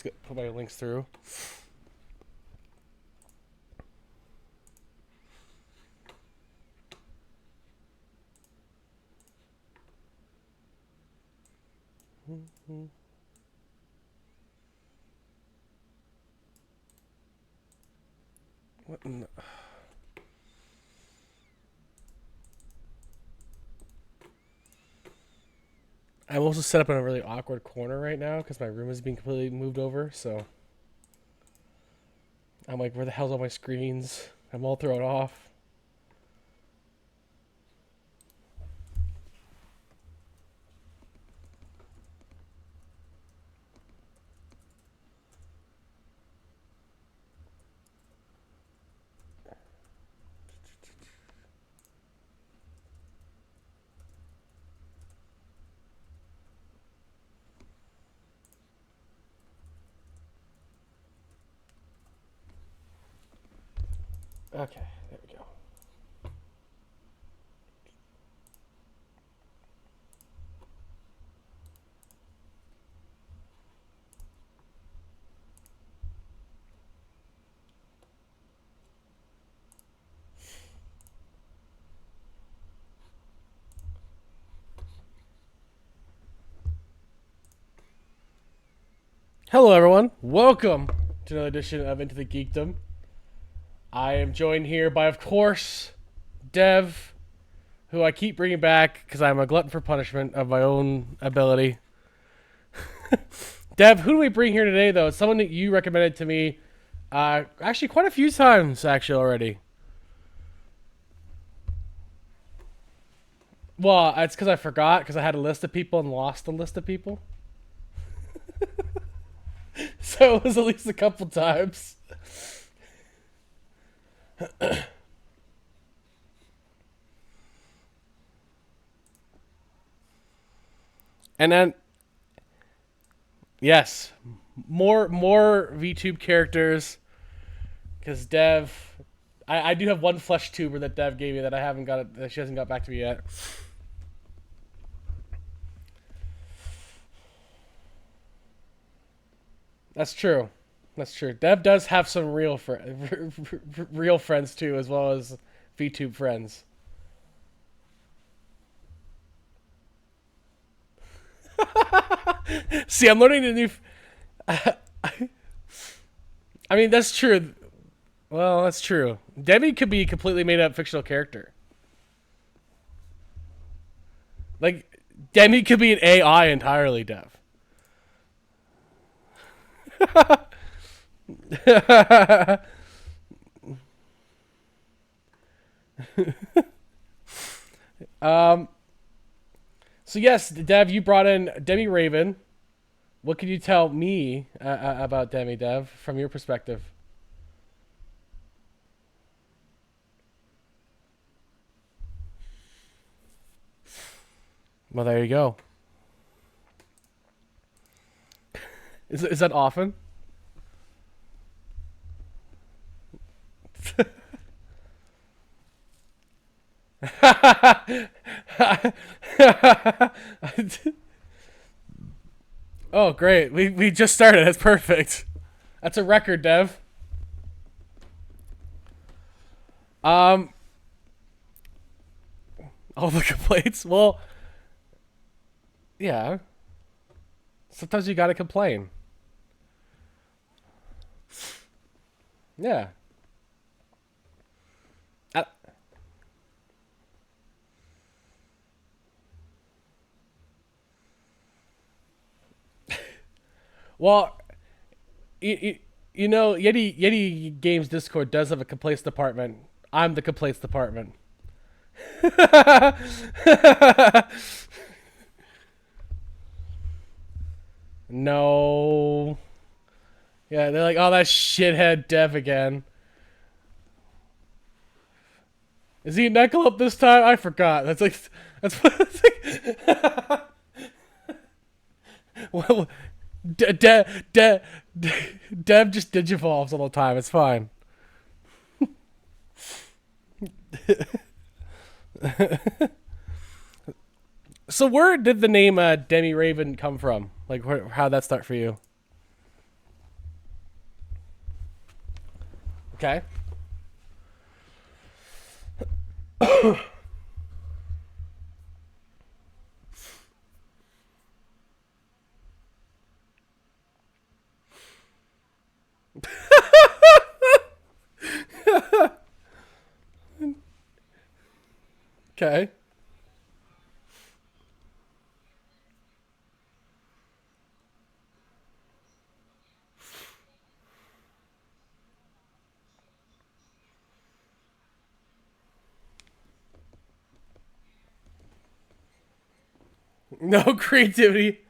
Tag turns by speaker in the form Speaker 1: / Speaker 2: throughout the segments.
Speaker 1: Put my links through. What in the... I'm also set up in a really awkward corner right now because my room is being completely moved over. So I'm like, where the hell's all my screens? I'm all thrown off. Okay, there we go. Hello, everyone. Welcome to another edition of Into the Geekdom. I am joined here by, of course, Dev, who I keep bringing back because I'm a glutton for punishment of my own ability. Dev, who do we bring here today, though? It's someone that you recommended to me actually quite a few times, actually, already. Well, it's because I forgot, because I had a list of people and lost the list of people. So it was at least a couple times. And then, yes, more VTube characters. Because Dev, I do have one flesh tuber that Dev gave me that I haven't got it. That she hasn't got back to me yet. That's true. That's true. Dev does have some real friends too, as well as VTube friends. See, I'm learning the new. I mean, that's true. Well, that's true. Demi could be a completely made up fictional character. Like, Demi could be an AI entirely, Dev. um. So yes, Dev, you brought in Demi Raven. What can you tell me about Demi, Dev, from your perspective? Well, there you go. Is that often? Oh, great. We just started. That's perfect. That's a record, Dev. Um, all the complaints. Well, yeah. Sometimes you gotta complain. Yeah. Uh, well, you, you know, Yeti Games Discord does have a complaints department. I'm the complaints department. No. Yeah, they're like, oh, that shithead Dev again. Is he knuckle up this time? I forgot. That's like, that's what. That's like, well, Dev just digivolves all the time. It's fine. So where did the name Demi Raven come from? Like, how'd that start for you? Okay. Okay. No creativity.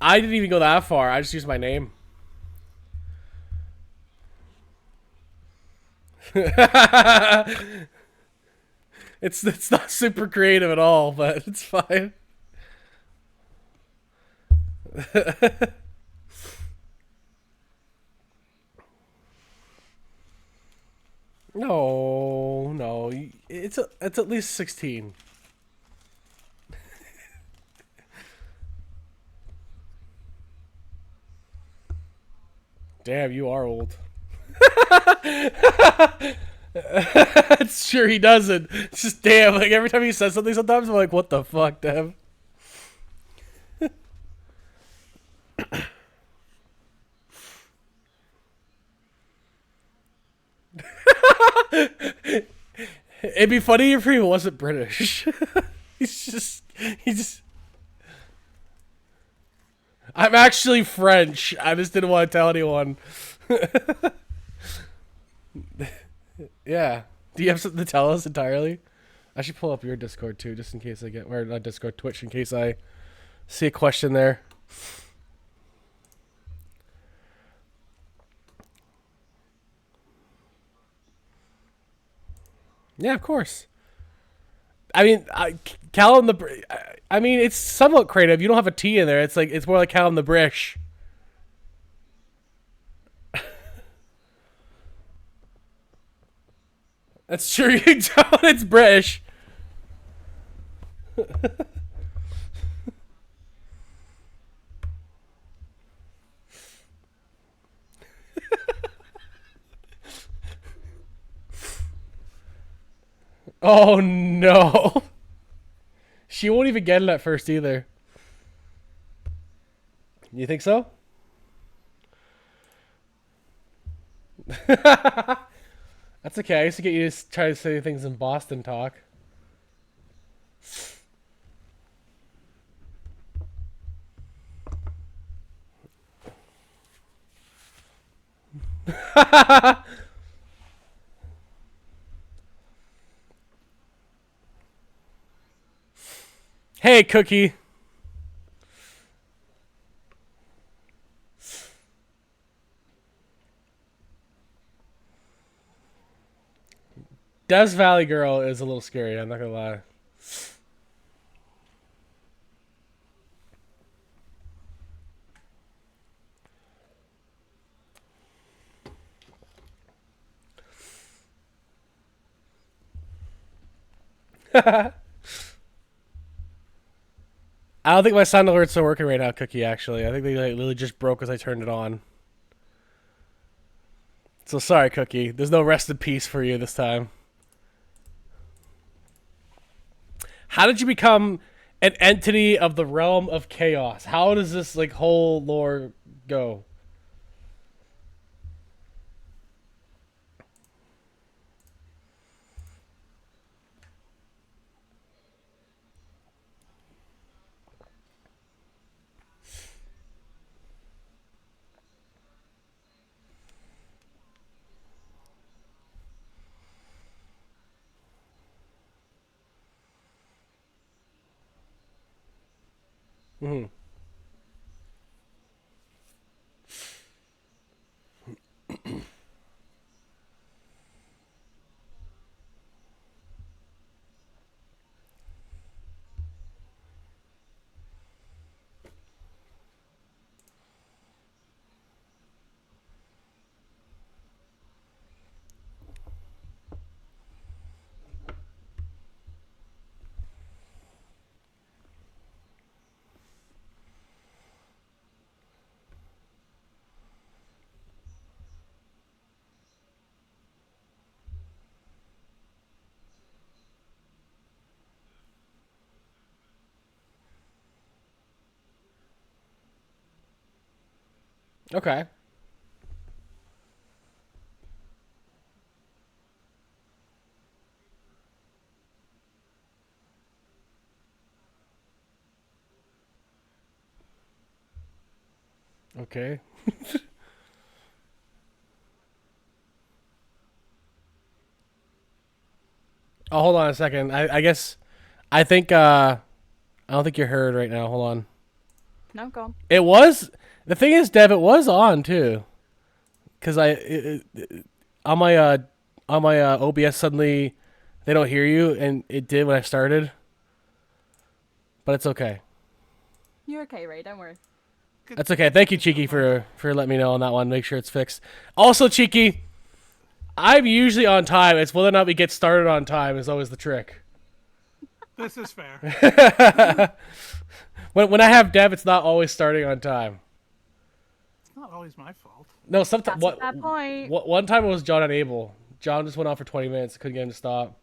Speaker 1: I didn't even go that far. I just used my name. It's not super creative at all, but it's fine. No, no. It's at least 16. Damn, you are old. It's sure he doesn't. It's just damn. Like every time he says something, sometimes I'm like, what the fuck, Dev? It'd be funny if he wasn't British. he's just he just. I'm actually French. I just didn't want to tell anyone. Yeah. Do you have something to tell us entirely? I should pull up your Discord too, just in case I get or not Discord, Twitch, in case I see a question there. Yeah, of course. I mean, Cal and the. I mean, it's somewhat creative. You don't have a T in there. It's like it's more like Cal and the Brish. That's true. You don't. It's British. Oh no. She won't even get it at first either. You think so? That's okay. I used to get you to try to say things in Boston talk. Hey, Cookie. Death Valley Girl is a little scary. I'm not gonna lie. I don't think my sound alerts are working right now, Cookie. Actually, I think they like, literally just broke as I turned it on. So sorry, Cookie. There's no rest in peace for you this time. How did you become an entity of the realm of chaos? How does this like whole lore go? Mm-hmm. Okay. Okay. Oh, hold on a second. I guess I think I don't think you're heard right now. Hold on.
Speaker 2: No, go on.
Speaker 1: It was the thing is, Dev. It was on too, because on my OBS suddenly they don't hear you, and it did when I started. But it's okay.
Speaker 2: You're okay, Ray. Don't worry.
Speaker 1: That's okay. Thank you, Cheeky, for letting me know on that one. Make sure it's fixed. Also, Cheeky, I'm usually on time. It's whether or not we get started on time is always the trick.
Speaker 3: This is fair.
Speaker 1: When I have Dev, it's not always starting on time.
Speaker 3: It's not always my fault.
Speaker 1: No, sometimes
Speaker 2: That's a bad point.
Speaker 1: one time it was John unable. John just went on for 20 minutes. Couldn't get him to stop.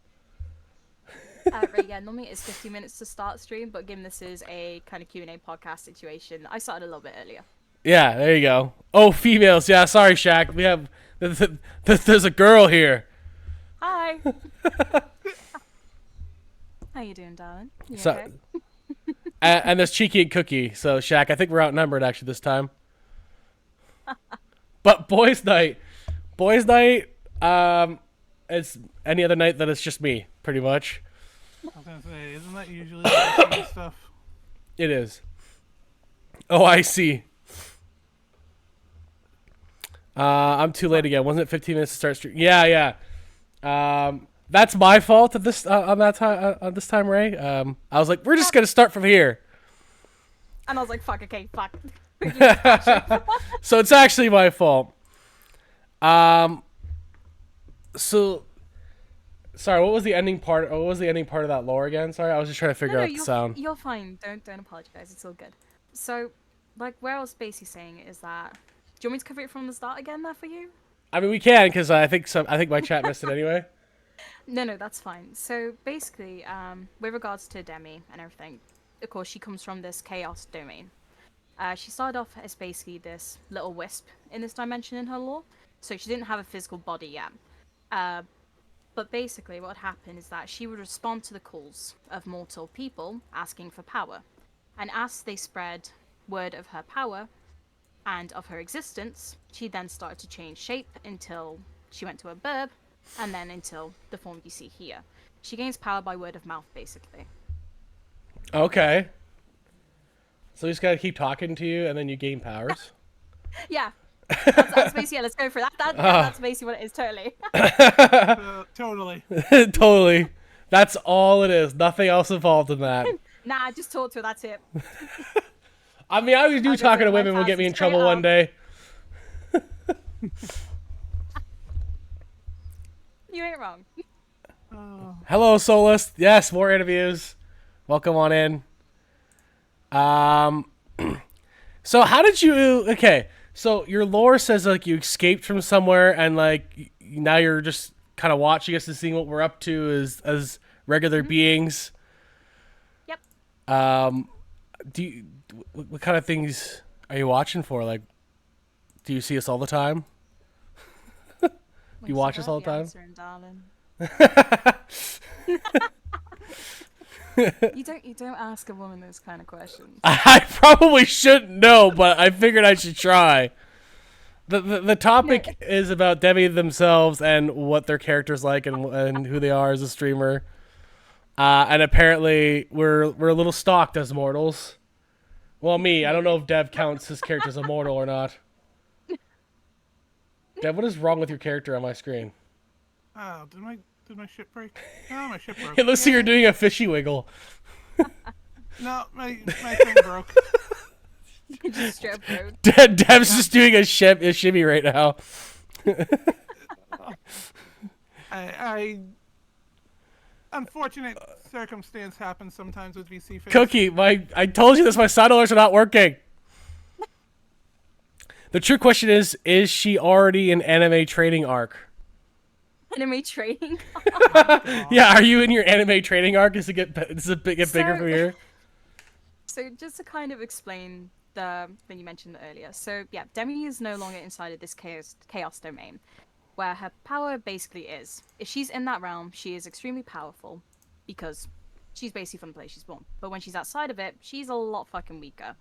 Speaker 2: Ray, yeah, normally it's 50 minutes to start stream, but given this is a kind of Q&A podcast situation, I started a little bit earlier.
Speaker 1: Yeah, there you go. Oh, females. Yeah, sorry, Shaq. We have there's a girl here.
Speaker 2: Hi. How you doing, darling? You
Speaker 1: So,
Speaker 2: okay?
Speaker 1: and there's Cheeky and Cookie. So, Shaq, I think we're outnumbered actually this time. But boys' night, it's any other night that it's just me, pretty much.
Speaker 3: I was gonna say, isn't that usually the kind of stuff?
Speaker 1: It is. Oh, I see. I'm too late again. Wasn't it 15 minutes to start stream? Yeah. That's my fault at this on that time on this time, Ray. I was like, we're just gonna start from here.
Speaker 2: And I was like, fuck, okay, fuck.
Speaker 1: So it's actually my fault. So sorry, what was the ending part? What was the ending part of that lore again? Sorry, I was just trying to figure out the sound.
Speaker 2: You're fine. Don't apologize. It's all good. So, like, where I was basically saying is that... Do you want me to cover it from the start again there for you?
Speaker 1: I mean, we can because I think my chat missed it anyway.
Speaker 2: No, that's fine. So, basically, with regards to Demi and everything, of course, she comes from this chaos domain. She started off as basically this little wisp in this dimension in her lore, so she didn't have a physical body yet. But basically what happened is that she would respond to the calls of mortal people asking for power. And as they spread word of her power and of her existence, she then started to change shape until she went to a burb, and then until the form you see here. She gains power by word of mouth, basically.
Speaker 1: Okay. So we just gotta keep talking to you, and then you gain powers.
Speaker 2: Yeah. That's basically, yeah, let's go for that. That's basically what it is, totally.
Speaker 3: Totally.
Speaker 1: Totally. That's all it is. Nothing else involved in that.
Speaker 2: Nah, just talk to her, that's it.
Speaker 1: I mean, I always do talking to women will get me in trouble one day.
Speaker 2: You ain't wrong.
Speaker 1: Hello, Solist. Yes, more interviews. Welcome on in. So how did you... Okay, so your lore says, like, you escaped from somewhere and, like, now you're just kind of watching us and seeing what we're up to as regular beings.
Speaker 2: Yep.
Speaker 1: What kind of things are you watching for? Like, do you see us all the time? You watch us all the time?
Speaker 2: Answering, darling. You don't ask a woman those kind of questions.
Speaker 1: I probably shouldn't know, but I figured I should try. The topic is about Demi themselves and what their character's like and who they are as a streamer. And apparently we're a little stalked as mortals. Well, me. I don't know if Dev counts his character as a mortal or not. Dev, what is wrong with your character on my screen?
Speaker 3: Oh, did my ship break? No, my ship broke.
Speaker 1: It looks like you're doing a fishy wiggle.
Speaker 3: No, my thing broke.
Speaker 2: Just straight up broke.
Speaker 1: Dev's just doing a shimmy right now.
Speaker 3: I unfortunate circumstance happens sometimes with VC face.
Speaker 1: Cookie, I told you this. My sound alerts are not working. The true question is she already in anime training arc?
Speaker 2: Anime training.
Speaker 1: Yeah, are you in your anime training arc? Does it get bigger from here?
Speaker 2: So just to kind of explain the thing you mentioned earlier. So yeah, Demi is no longer inside of this chaos domain, where her power basically is. If she's in that realm, she is extremely powerful, because she's basically from the place she's born. But when she's outside of it, she's a lot fucking weaker.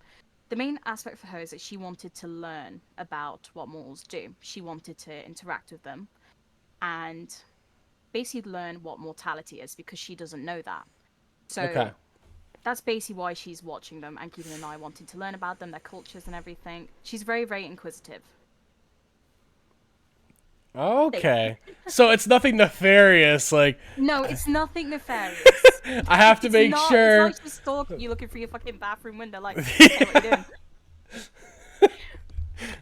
Speaker 2: The main aspect for her is that she wanted to learn about what mortals do. She wanted to interact with them, and basically learn what mortality is, because she doesn't know that. So
Speaker 1: Okay.
Speaker 2: that's basically why she's watching them and keeping an eye, wanting to learn about them, their cultures and everything. She's very, very inquisitive.
Speaker 1: Okay. So it's nothing nefarious. Like
Speaker 2: No, it's nothing nefarious.
Speaker 1: I have to make
Speaker 2: It's
Speaker 1: sure.
Speaker 2: not just stalking you, looking through your fucking bathroom window, like, hey, what you doing?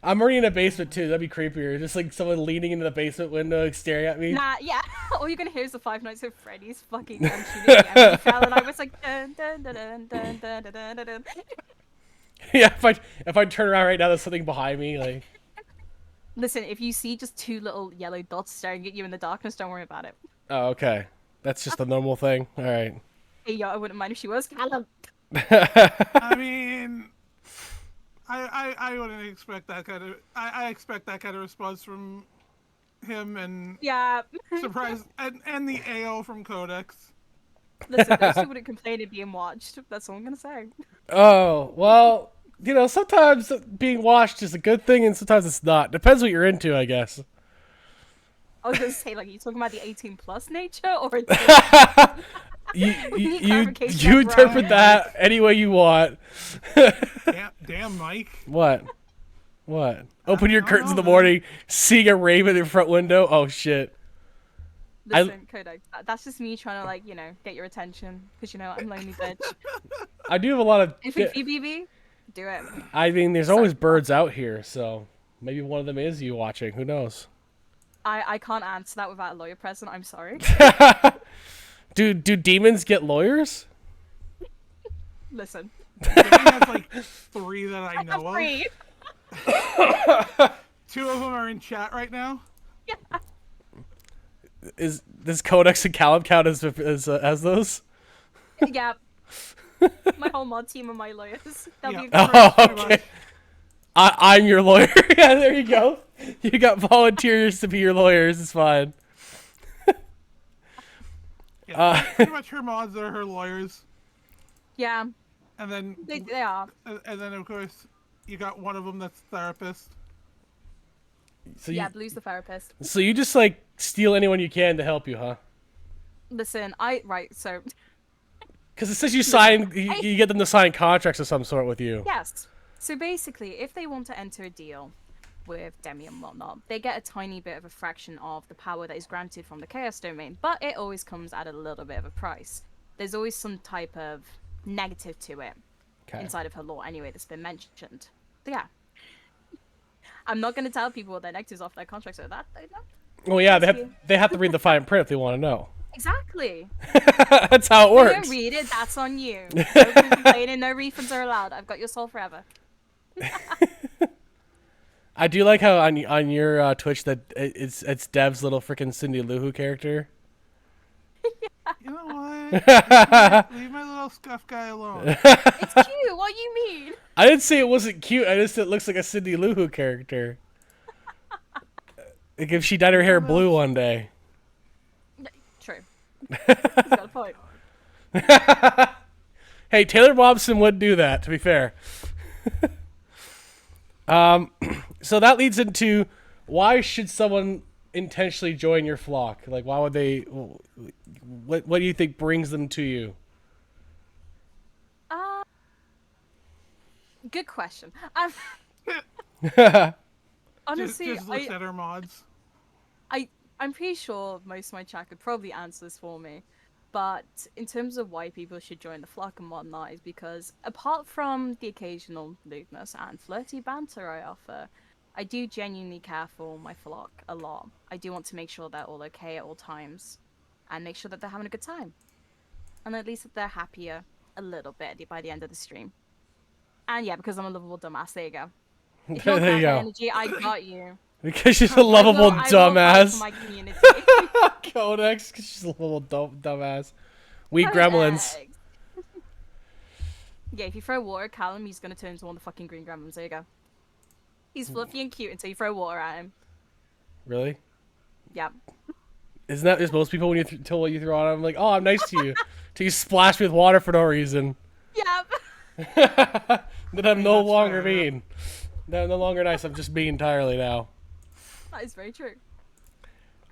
Speaker 1: I'm already in a basement too. That'd be creepier. Just like someone leaning into the basement window, like, staring at me.
Speaker 2: Nah, yeah. All you're gonna hear is the Five Nights at Freddy's fucking shooting fell, and I was like, dun dun dun dun dun dun dun dun dun.
Speaker 1: Yeah. If I turn around right now, there's something behind me. Like.
Speaker 2: Listen, if you see just two little yellow dots staring at you in the darkness, don't worry about it.
Speaker 1: Oh, okay. That's just a normal thing. All right.
Speaker 2: Hey, yo, I wouldn't mind if she was. Callum.
Speaker 3: I mean, I wouldn't expect that kind of. I expect that kind of response from him, and
Speaker 2: Yeah.
Speaker 3: surprise, and the AO from Codex.
Speaker 2: Listen, those two wouldn't complain of being watched. That's all I'm gonna say.
Speaker 1: Oh well. You know, sometimes being watched is a good thing, and sometimes it's not. Depends what you're into, I guess.
Speaker 2: I was gonna say, like, are you talking about the 18+ nature, or
Speaker 1: You
Speaker 2: We
Speaker 1: you
Speaker 2: need
Speaker 1: you,
Speaker 2: clarification,
Speaker 1: you
Speaker 2: bro.
Speaker 1: interpret that any way you want.
Speaker 3: Damn, Mike.
Speaker 1: What? What? Open your
Speaker 3: I don't
Speaker 1: curtains in
Speaker 3: know,
Speaker 1: the
Speaker 3: man.
Speaker 1: morning, seeing a raven in your front window. Oh shit!
Speaker 2: Listen, Kodak, that's just me trying to, like, get your attention, because I'm lonely bitch.
Speaker 1: I do have a lot of.
Speaker 2: If it's BBB, do it.
Speaker 1: I mean, there's
Speaker 2: Sorry.
Speaker 1: always birds out here, so maybe one of them is you watching. Who knows?
Speaker 2: I can't answer that without a lawyer present. I'm sorry.
Speaker 1: Do demons get lawyers?
Speaker 2: Listen,
Speaker 3: Demi has like 3 that I know of.
Speaker 2: free.
Speaker 3: 2 of them are in chat right now.
Speaker 1: Is this Codex and Callum count as those?
Speaker 2: Yeah. My whole mod team are my lawyers. They'll
Speaker 3: Yeah.
Speaker 2: be
Speaker 1: Oh,
Speaker 3: Pretty
Speaker 1: okay.
Speaker 3: much.
Speaker 1: I'm your lawyer. Yeah, there you go. You got volunteers to be your lawyers. It's fine.
Speaker 3: Yeah, pretty much her mods are her lawyers,
Speaker 2: Yeah,
Speaker 3: and then
Speaker 2: they are.
Speaker 3: and then of course you got one of them that's therapist.
Speaker 1: So
Speaker 2: Yeah, Blue's the therapist.
Speaker 1: so you just like steal anyone you can to help you, huh?
Speaker 2: Listen, so
Speaker 1: Because it says you sign, you get them to sign contracts of some sort with you.
Speaker 2: yes. So basically, if they want to enter a deal with Demi and whatnot, they get a tiny bit of a fraction of the power that is granted from the Chaos Domain, but it always comes at a little bit of a price. There's always some type of negative to it
Speaker 1: Okay.
Speaker 2: inside of her lore, anyway, that's been mentioned. So yeah. I'm not going to tell people what their negatives off their contracts are. That they know.
Speaker 1: Well, yeah,
Speaker 2: Thank you.
Speaker 1: they have to read the fine print if they want to know.
Speaker 2: Exactly.
Speaker 1: That's how it
Speaker 2: If you
Speaker 1: works.
Speaker 2: don't read it, that's on you. No complaining, no refunds are allowed. I've got your soul forever.
Speaker 1: I do like how on your Twitch that it's Dev's little freaking Cindy Lou Who character.
Speaker 3: You know what? Leave my little scuff guy alone.
Speaker 2: It's cute. What do you mean?
Speaker 1: I didn't say it wasn't cute. I just said it looks like a Cindy Lou Who character. Like if she dyed her hair blue one day.
Speaker 2: True. He's got a point.
Speaker 1: Hey, Taylor Momsen would do that, to be fair. So that leads into why should someone intentionally join your flock? Like, why would they? What do you think brings them to you?
Speaker 2: Good question. Honestly,
Speaker 3: just looks at her mods.
Speaker 2: I'm pretty sure most of my chat could probably answer this for me. But in terms of why people should join the flock and whatnot, is because apart from the occasional lewdness and flirty banter I offer, I do genuinely care for my flock a lot. I do want to make sure they're all okay at all times, and make sure that they're having a good time, and at least that they're happier a little bit by the end of the stream. And yeah, because I'm a lovable dumbass. There you go. If you want
Speaker 1: There you
Speaker 2: that
Speaker 1: go.
Speaker 2: energy, I got you.
Speaker 1: Because she's a lovable
Speaker 2: I will fight for
Speaker 1: dumbass.
Speaker 2: my community.
Speaker 1: Codex, because she's a little dumbass. We gremlins.
Speaker 2: Correct. Yeah, if you throw water at Callum, he's gonna turn into one of the fucking green gremlins. There you go. He's fluffy and cute until you throw water at him.
Speaker 1: Really?
Speaker 2: Yep.
Speaker 1: Isn't that just most people when you tell what you throw on them? Like, oh, I'm nice to you. Till you splash me with water for no reason.
Speaker 2: Yep.
Speaker 1: Then I'm no
Speaker 3: That's
Speaker 1: longer
Speaker 3: fair.
Speaker 1: mean. No, no longer nice. I'm just being entirely now.
Speaker 2: That is very true.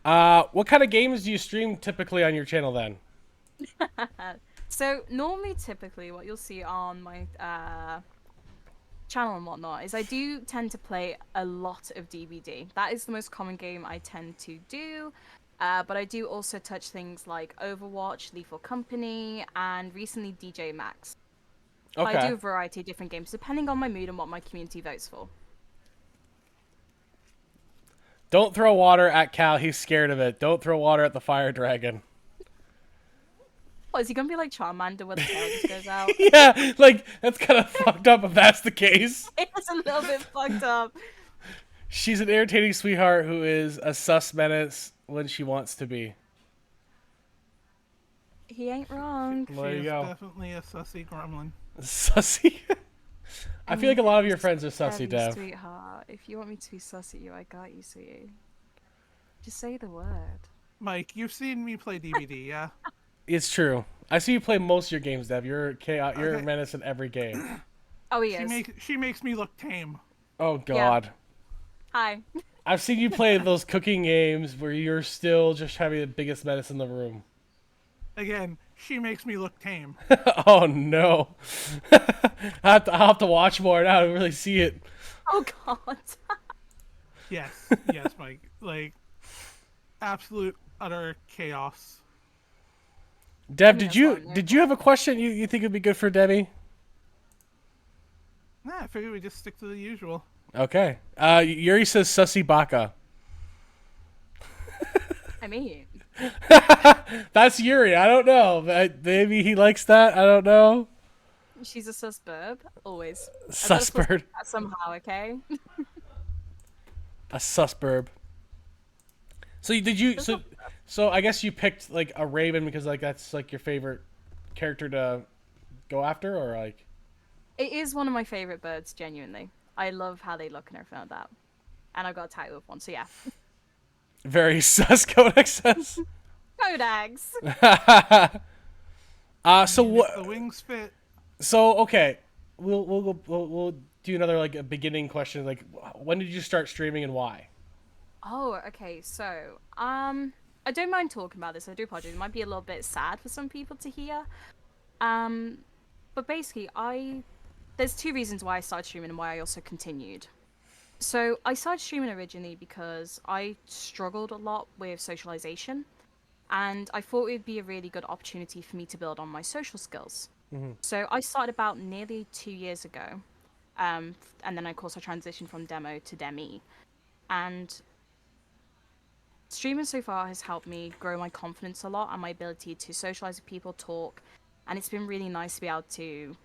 Speaker 1: What kind of games do you stream typically on your channel then?
Speaker 2: So normally, typically, what you'll see on my channel and whatnot is I do tend to play a lot of DVD. That is the most common game I tend to do. But I do also touch things like Overwatch, Lethal Company, and recently DJ Max.
Speaker 1: Okay.
Speaker 2: I do a variety of different games depending on my mood and what my community votes for.
Speaker 1: Don't throw water at Cal. He's scared of it. Don't throw water at the fire dragon.
Speaker 2: What, is he gonna be like Charmander where the tail just goes out?
Speaker 1: Yeah, like, that's kind of fucked up if that's the case.
Speaker 2: It's a little bit fucked up.
Speaker 1: She's an irritating sweetheart who is a sus menace when she wants to be.
Speaker 2: He ain't wrong.
Speaker 1: There
Speaker 3: She
Speaker 1: you
Speaker 3: is
Speaker 1: go.
Speaker 3: definitely a sussy gremlin.
Speaker 1: Sussy? I feel like a lot of your friends are sussy,
Speaker 2: Debbie,
Speaker 1: Dev.
Speaker 2: sweetheart, if you want me to be sus at you, I got you, sweetie. Just say the word.
Speaker 3: Mike, you've seen me play DVD, yeah?
Speaker 1: It's true. I see you play most of your games, Dev. You're you're a
Speaker 3: Okay.
Speaker 1: menace in every game.
Speaker 2: Oh, he
Speaker 3: She
Speaker 2: is.
Speaker 3: makes me look tame.
Speaker 1: Oh, God.
Speaker 2: Hi.
Speaker 1: I've seen you play those cooking games where you're still just having the biggest menace in the room.
Speaker 3: Again, she makes me look tame.
Speaker 1: Oh, no. I'll have to watch more now to really see it.
Speaker 2: Oh, God.
Speaker 3: Yes, yes, Mike. Like, absolute, utter chaos.
Speaker 1: Dev,
Speaker 2: mean,
Speaker 1: did
Speaker 2: that's
Speaker 1: you
Speaker 2: fine, yeah.
Speaker 1: did you have a question you think would be good for Demi?
Speaker 3: Nah, I figured we just stick to the usual.
Speaker 1: Okay. Yuri says sussy baka.
Speaker 2: I mean,
Speaker 1: That's Yuri. I don't know. Maybe he likes that. I don't know.
Speaker 2: she's a susburb, always. I've got to
Speaker 1: Susburb.
Speaker 2: put that somehow, okay?
Speaker 1: A susburb. So did you? So I guess you picked like a raven because like that's like your favorite character to go after, or like.
Speaker 2: It is one of my favorite birds, genuinely. I love how they look and everything like that. And I've got a title with one, so yeah.
Speaker 1: Very sus Codex says.
Speaker 2: Codex!
Speaker 1: So
Speaker 3: If
Speaker 1: what?
Speaker 3: the wings fit.
Speaker 1: So okay, we'll do another like a beginning question. Like, when did you start streaming and why?
Speaker 2: Oh, okay, so, I don't mind talking about this, I do apologize. It might be a little bit sad for some people to hear. But basically, there's two reasons why I started streaming and why I also continued. So, I started streaming originally because I struggled a lot with socialization, and I thought it would be a really good opportunity for me to build on my social skills. So, I started about nearly 2 years ago, and then, of course, I transitioned from demo to Demi. And streaming so far has helped me grow my confidence a lot and my ability to socialize with people, talk, and it's been really nice to be able to,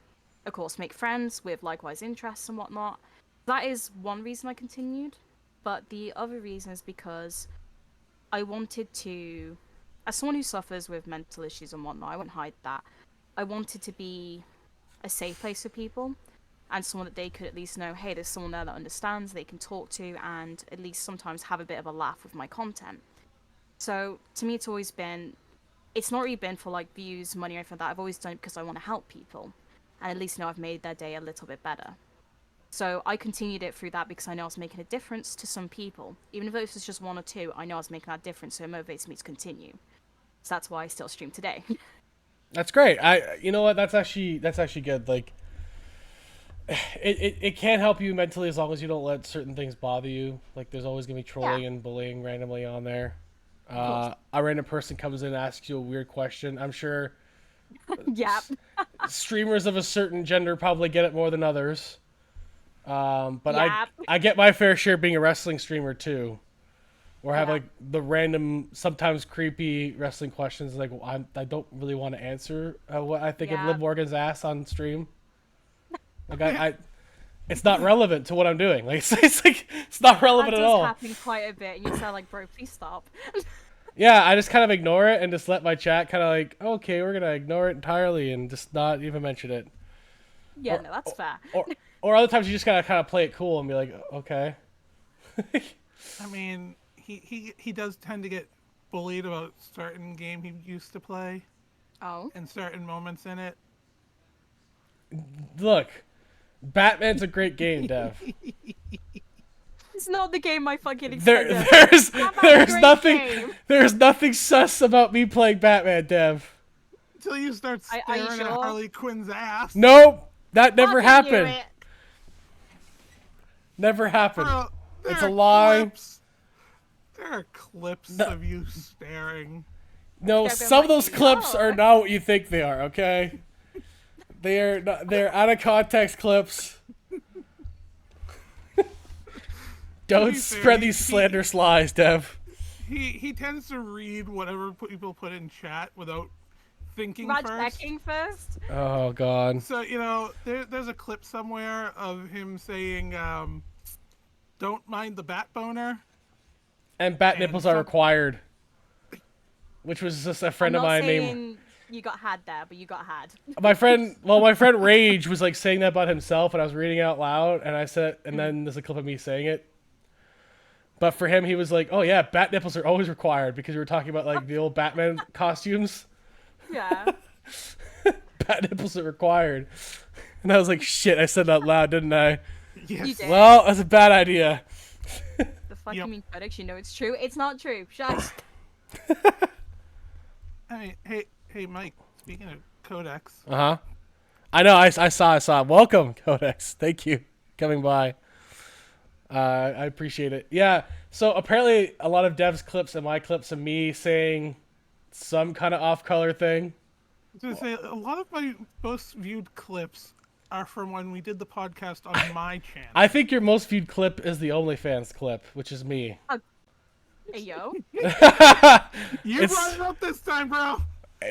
Speaker 2: of course, make friends with likewise interests and whatnot. That is one reason I continued, but the other reason is because I wanted to, as someone who suffers with mental issues and whatnot, I won't hide that. I wanted to be a safe place for people and someone that they could at least know, hey, there's someone there that understands, they can talk to, and at least sometimes have a bit of a laugh with my content. So to me, it's not really been for like views, money, or anything like that. I've always done it because I want to help people, and at least know I've made their day a little bit better. So I continued it through that because I know I was making a difference to some people. Even if it was just one or two, I know I was making that difference, so it motivates me to continue. So that's why I still stream today.
Speaker 1: That's great. You know what? That's actually good. Like, it can help you mentally as long as you don't let certain things bother you. Like, there's always gonna be trolling and bullying randomly on there. A random person comes in and asks you a weird question. I'm sure
Speaker 2: Yep.
Speaker 1: streamers of a certain gender probably get it more than others. But
Speaker 2: Yep.
Speaker 1: I get my fair share being a wrestling streamer too. Or have
Speaker 2: Yeah.
Speaker 1: like the random, sometimes creepy wrestling questions. Like, I don't really want to answer what I think of
Speaker 2: Yeah.
Speaker 1: Liv Morgan's ass on stream. Like it's not relevant to what I'm doing. Like it's not relevant
Speaker 2: That
Speaker 1: at
Speaker 2: does
Speaker 1: all.
Speaker 2: happen quite a bit, and you sound like, bro, please stop.
Speaker 1: Yeah, I just kind of ignore it and just let my chat kind of like, okay, we're gonna ignore it entirely and just not even mention it.
Speaker 2: Yeah, no, that's fair.
Speaker 1: Or other times you just gotta kind of play it cool and be like, okay.
Speaker 3: I mean, he does tend to get bullied about certain game he used to play
Speaker 2: Oh.
Speaker 3: and certain moments in it.
Speaker 1: Look, Batman's a great game, Dev.
Speaker 2: It's not the game I fucking
Speaker 1: There,
Speaker 2: expected.
Speaker 1: there's
Speaker 2: great
Speaker 1: nothing,
Speaker 2: game.
Speaker 1: there's nothing sus about me playing Batman, Dev.
Speaker 3: Until you start
Speaker 2: Are you
Speaker 3: staring at
Speaker 2: sure?
Speaker 3: Harley Quinn's ass.
Speaker 1: Nope, that never
Speaker 2: Fucking knew
Speaker 1: happened.
Speaker 2: it.
Speaker 1: Never happened.
Speaker 3: Bro, there
Speaker 1: It's a
Speaker 3: are
Speaker 1: lie.
Speaker 3: clips- There are clips of you staring.
Speaker 1: No,
Speaker 2: They've been
Speaker 1: some of those
Speaker 2: like,
Speaker 1: clips
Speaker 2: "Oh."
Speaker 1: are not what you think they are. Okay, they're out of context clips. Don't
Speaker 3: be fair,
Speaker 1: spread these slanderous lies, Dev.
Speaker 3: He tends to read whatever people put in chat without thinking
Speaker 2: Raj
Speaker 3: first.
Speaker 2: backing first.
Speaker 1: Oh God.
Speaker 3: So there's a clip somewhere of him saying, "Don't mind the bat boner."
Speaker 1: And bat
Speaker 3: And
Speaker 1: nipples are
Speaker 3: some-
Speaker 1: required. Which was just a friend
Speaker 2: I'm
Speaker 1: of
Speaker 2: not
Speaker 1: mine named
Speaker 2: saying you got had there, but you got had.
Speaker 1: my friend. Well, my friend Rage was like saying that about himself, and I was reading it out loud, and I said, and then there's a clip of me saying it. But for him, he was like, "Oh yeah, bat nipples are always required," because we were talking about like the old Batman costumes.
Speaker 2: Yeah.
Speaker 1: Bat nipples are required, and I was like, "Shit!" I said that out loud, didn't I?
Speaker 3: Yes.
Speaker 2: You did.
Speaker 1: Well, that's a bad idea.
Speaker 2: The fuck
Speaker 3: Yep.
Speaker 2: you mean critics? You know it's true. It's not true. Shut.
Speaker 3: I mean, hey, Mike. Speaking of codex,
Speaker 1: Uh huh. I know. I saw. Welcome, Codex. Thank you coming by. I appreciate it. Yeah. So apparently, a lot of Dev's clips and my clips of me saying some kind of off-color thing.
Speaker 3: I was gonna say a lot of my most viewed clips are from when we did the podcast on my channel.
Speaker 1: I think your most viewed clip is the OnlyFans clip, which is me.
Speaker 2: Hey yo.
Speaker 3: You
Speaker 1: it's-
Speaker 3: brought it up this time, bro.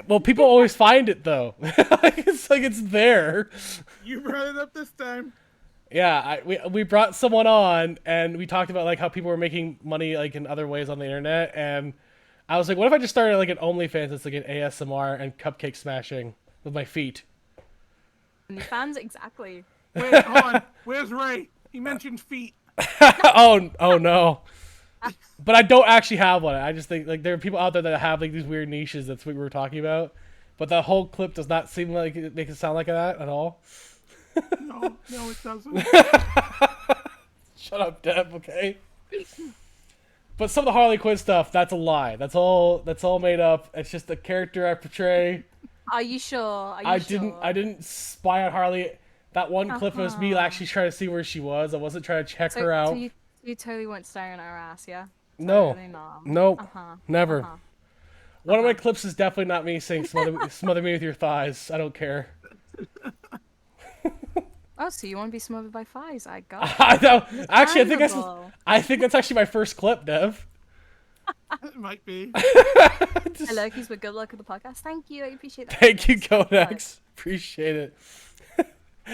Speaker 1: Well, people always find it though. It's like it's there.
Speaker 3: You brought it up this time.
Speaker 1: Yeah, we brought someone on and we talked about like how people were making money like in other ways on the internet, and I was like, what if I just started like an OnlyFans that's like an ASMR and cupcake smashing with my feet?
Speaker 2: And the fans exactly.
Speaker 3: Wait, hold on. Where's Ray? He mentioned feet.
Speaker 1: oh no. But I don't actually have one. I just think like there are people out there that have like these weird niches. That's what we were talking about. But the whole clip does not seem like it makes it sound like that at all.
Speaker 3: No, it doesn't.
Speaker 1: Shut up, Deb. Okay. But some of the Harley Quinn stuff, that's a lie. That's all made up. It's just the character I portray.
Speaker 2: Are you sure? Are you
Speaker 1: I
Speaker 2: sure?
Speaker 1: didn't spy on Harley. That one clip was me actually trying to see where she was. I wasn't trying to check her out.
Speaker 2: So you totally weren't staring at her ass, yeah?
Speaker 1: No.
Speaker 2: Totally not.
Speaker 1: Nope.
Speaker 2: Uh-huh.
Speaker 1: Never.
Speaker 2: Uh-huh.
Speaker 1: One of my clips is definitely not me saying smother me with your thighs. I don't care.
Speaker 2: Oh, so you want to be smothered by thighs? I got it.
Speaker 1: I know. Actually,
Speaker 2: Understandable.
Speaker 1: I think that's actually my first clip, Dev.
Speaker 3: It might be.
Speaker 2: Hello, keys with good luck with the podcast. Thank you. I appreciate that.
Speaker 1: Thank you, Codex. Appreciate it.